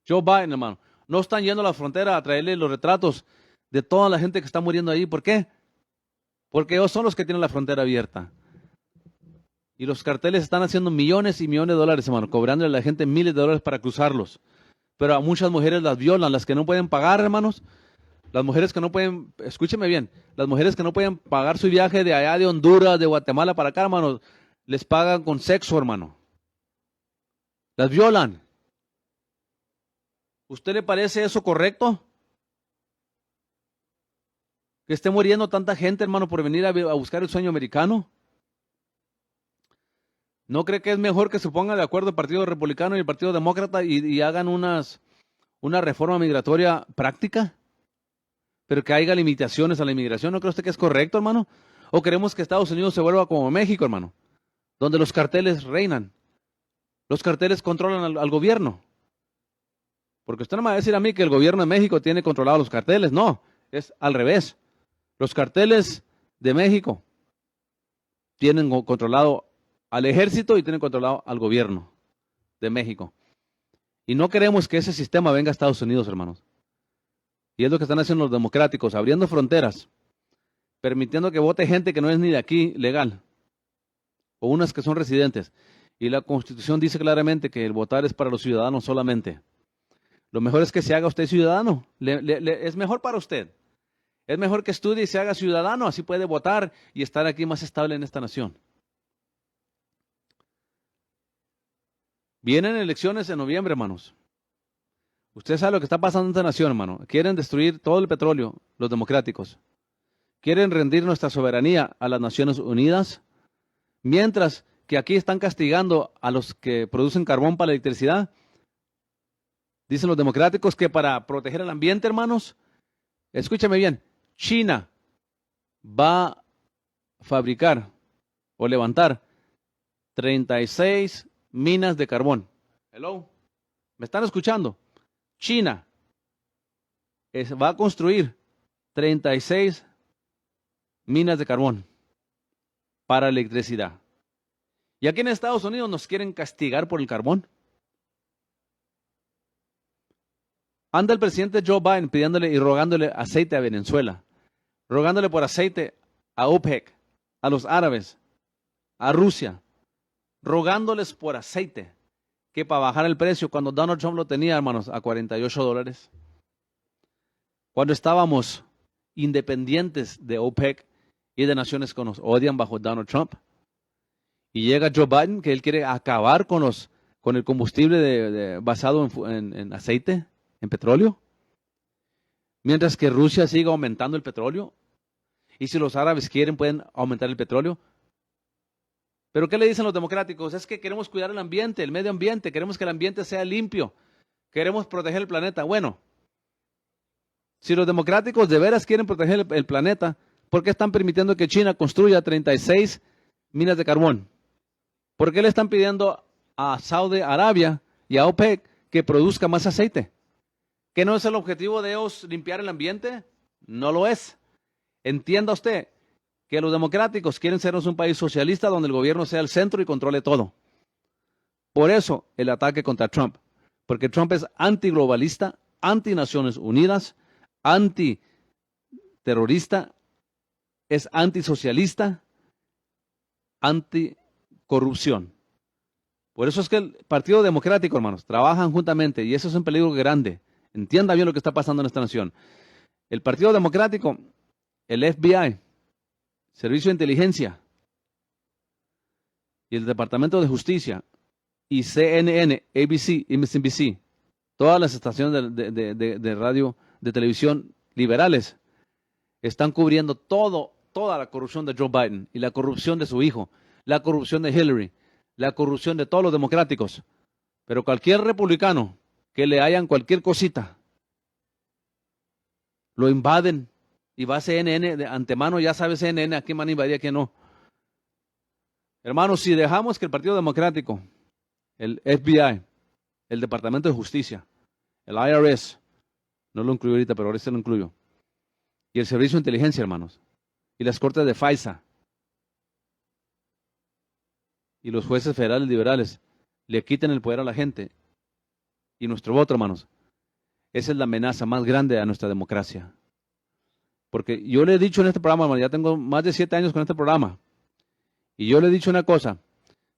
Joe Biden, hermano, no están yendo a la frontera a traerle los retratos de toda la gente que está muriendo ahí. ¿Por qué? Porque ellos son los que tienen la frontera abierta. Y los carteles están haciendo millones y millones de dólares, hermano, cobrándole a la gente miles de dólares para cruzarlos. Pero a muchas mujeres las violan, las que no pueden pagar, hermanos. Las mujeres que no pueden, escúcheme bien, las mujeres que no pueden pagar su viaje de allá de Honduras, de Guatemala para acá, hermanos, les pagan con sexo, hermano. Las violan. ¿Usted le parece eso correcto? Que esté muriendo tanta gente, hermano, por venir a buscar el sueño americano. ¿No cree que es mejor que se ponga de acuerdo el Partido Republicano y el Partido Demócrata y hagan una reforma migratoria práctica? Pero que haya limitaciones a la inmigración. ¿No cree usted que es correcto, hermano? ¿O queremos que Estados Unidos se vuelva como México, hermano? Donde los carteles reinan. Los carteles controlan al gobierno. Porque usted no me va a decir a mí que el gobierno de México tiene controlados los carteles. No, es al revés. Los carteles de México tienen controlado al ejército y tienen controlado al gobierno de México. Y no queremos que ese sistema venga a Estados Unidos, hermanos. Y es lo que están haciendo los democráticos, abriendo fronteras, permitiendo que vote gente que no es ni de aquí legal, o unas que son residentes. Y la Constitución dice claramente que el votar es para los ciudadanos solamente. Lo mejor es que se haga usted ciudadano. Es mejor para usted. Es mejor que estudie y se haga ciudadano, así puede votar y estar aquí más estable en esta nación. Vienen elecciones en noviembre, hermanos. Usted sabe lo que está pasando en esta nación, hermano. Quieren destruir todo el petróleo, los democráticos. Quieren rendir nuestra soberanía a las Naciones Unidas, mientras que aquí están castigando a los que producen carbón para la electricidad. Dicen los democráticos que para proteger el ambiente, hermanos, escúchame bien, China va a fabricar o levantar 36 minas de carbón. Hello, ¿me están escuchando? China va a construir 36 minas de carbón para electricidad. Y aquí en Estados Unidos nos quieren castigar por el carbón. Anda el presidente Joe Biden pidiéndole y rogándole aceite a Venezuela, rogándole por aceite a OPEC, a los árabes, a Rusia, rogándoles por aceite, que para bajar el precio, cuando Donald Trump lo tenía, hermanos, a $48. Cuando estábamos independientes de OPEC y de naciones que nos odian bajo Donald Trump. Y llega Joe Biden, que él quiere acabar con el combustible basado en aceite, en petróleo. Mientras que Rusia sigue aumentando el petróleo. Y si los árabes quieren, pueden aumentar el petróleo. Pero ¿qué le dicen los democráticos? Es que queremos cuidar el ambiente, el medio ambiente. Queremos que el ambiente sea limpio. Queremos proteger el planeta. Bueno, si los democráticos de veras quieren proteger el planeta, ¿por qué están permitiendo que China construya 36 minas de carbón? ¿Por qué le están pidiendo a Saudi Arabia y a OPEC que produzca más aceite? ¿Qué no es el objetivo de ellos limpiar el ambiente? No lo es. Entienda usted que los democráticos quieren ser un país socialista donde el gobierno sea el centro y controle todo. Por eso el ataque contra Trump. Porque Trump es antiglobalista, anti-Naciones Unidas, anti-terrorista, es antisocialista, anticorrupción. Por eso es que el Partido Democrático, hermanos, trabajan juntamente y eso es un peligro grande. Entienda bien lo que está pasando en esta nación. El Partido Democrático, el FBI, Servicio de Inteligencia y el Departamento de Justicia y CNN, ABC, MSNBC, todas las estaciones de radio, de televisión liberales, están cubriendo toda la corrupción de Joe Biden y la corrupción de su hijo, la corrupción de Hillary, la corrupción de todos los democráticos. Pero cualquier republicano que le hayan cualquier cosita, lo invaden y va a CNN de antemano, ya sabe CNN a quién van a invadir y a quién no. Hermanos, si dejamos que el Partido Democrático, el FBI, el Departamento de Justicia, el IRS, no lo incluyo ahorita, pero ahora sí lo incluyo, y el Servicio de Inteligencia, hermanos, y las cortes de FISA, y los jueces federales liberales, le quiten el poder a la gente, y nuestro voto, hermanos, esa es la amenaza más grande a nuestra democracia. Porque yo le he dicho en este programa, hermano, ya tengo más de 7 años con este programa, y yo le he dicho una cosa: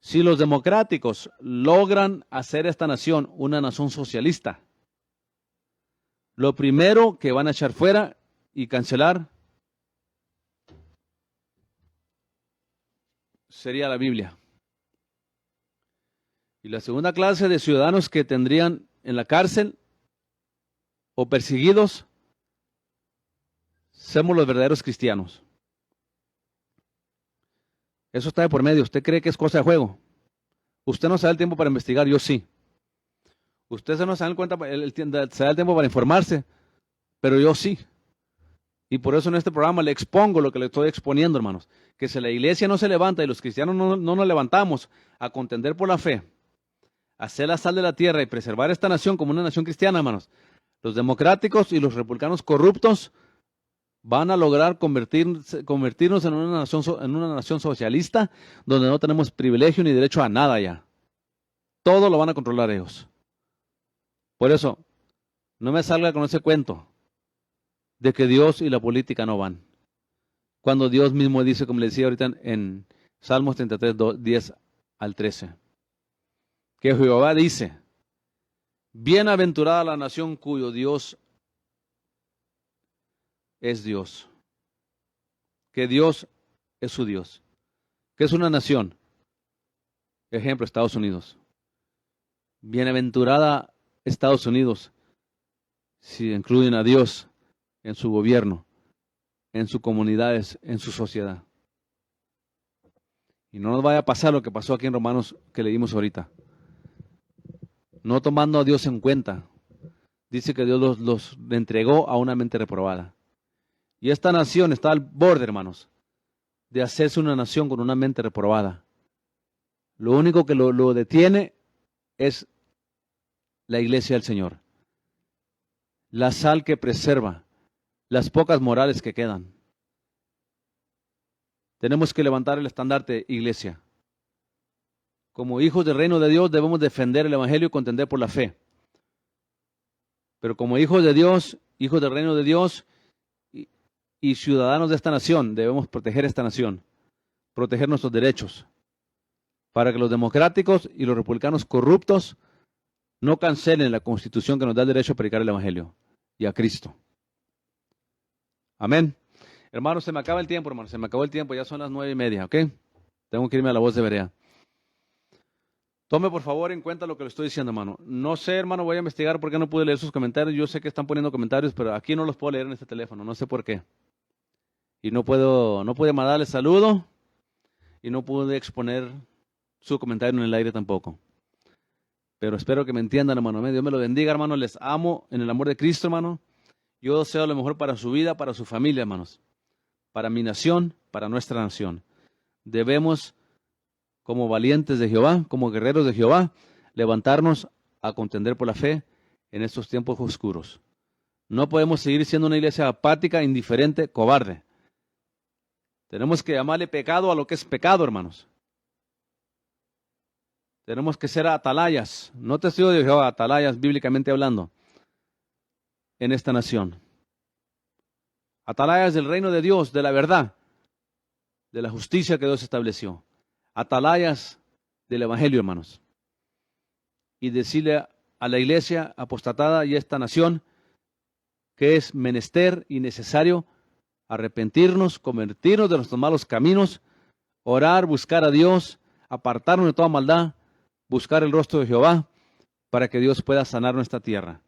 si los democráticos logran hacer esta nación una nación socialista, lo primero que van a echar fuera y cancelar sería la Biblia. Y la segunda clase de ciudadanos que tendrían en la cárcel o perseguidos, somos los verdaderos cristianos. Eso está de por medio. ¿Usted cree que es cosa de juego? Usted no se da el tiempo para investigar, yo sí. Usted no se da el tiempo para informarse, pero yo sí. Y por eso en este programa le expongo lo que le estoy exponiendo, hermanos. Que si la iglesia no se levanta y los cristianos no nos levantamos a contender por la fe, a ser la sal de la tierra y preservar esta nación como una nación cristiana, hermanos, los democráticos y los republicanos corruptos van a lograr convertirnos en una nación socialista donde no tenemos privilegio ni derecho a nada ya. Todo lo van a controlar ellos. Por eso, no me salga con ese cuento de que Dios y la política no van. Cuando Dios mismo dice, como le decía ahorita en Salmos 33, 10 al 13, que Jehová dice: bienaventurada la nación cuyo Dios es Dios. Que Dios es su Dios. Que es una nación. Ejemplo, Estados Unidos. Bienaventurada Estados Unidos si incluyen a Dios en su gobierno, en sus comunidades, en su sociedad. Y no nos vaya a pasar lo que pasó aquí en Romanos que leímos ahorita. No tomando a Dios en cuenta. Dice que Dios los entregó a una mente reprobada. Y esta nación está al borde, hermanos, de hacerse una nación con una mente reprobada. Lo único que lo detiene es la iglesia del Señor. La sal que preserva, las pocas morales que quedan. Tenemos que levantar el estandarte, iglesia. Como hijos del reino de Dios debemos defender el evangelio y contender por la fe. Pero como hijos de Dios, hijos del reino de Dios y ciudadanos de esta nación, debemos proteger esta nación, proteger nuestros derechos, para que los democráticos y los republicanos corruptos no cancelen la Constitución que nos da el derecho a predicar el evangelio y a Cristo. Amén. Hermanos, se me acaba el tiempo, hermanos, se me acabó el tiempo, ya son las 9:30, ¿ok? Tengo que irme a la voz de Berea. Tome por favor en cuenta lo que le estoy diciendo, hermano. No sé, hermano, voy a investigar por qué no pude leer sus comentarios. Yo sé que están poniendo comentarios, pero aquí no los puedo leer en este teléfono, no sé por qué. Y no pude mandarle saludo y no pude exponer su comentario en el aire tampoco. Pero espero que me entiendan, hermano. Dios me lo bendiga, hermano. Les amo en el amor de Cristo, hermano. Yo deseo lo mejor para su vida, para su familia, hermanos. Para mi nación, para nuestra nación. Debemos, como valientes de Jehová, como guerreros de Jehová, levantarnos a contender por la fe en estos tiempos oscuros. No podemos seguir siendo una iglesia apática, indiferente, cobarde. Tenemos que llamarle pecado a lo que es pecado, hermanos. Tenemos que ser atalayas, no testigos de Jehová, atalayas bíblicamente hablando, en esta nación. Atalayas del reino de Dios, de la verdad, de la justicia que Dios estableció. Atalayas del evangelio, hermanos. Y decirle a la iglesia apostatada y a esta nación que es menester y necesario arrepentirnos, convertirnos de nuestros malos caminos, orar, buscar a Dios, apartarnos de toda maldad, buscar el rostro de Jehová para que Dios pueda sanar nuestra tierra.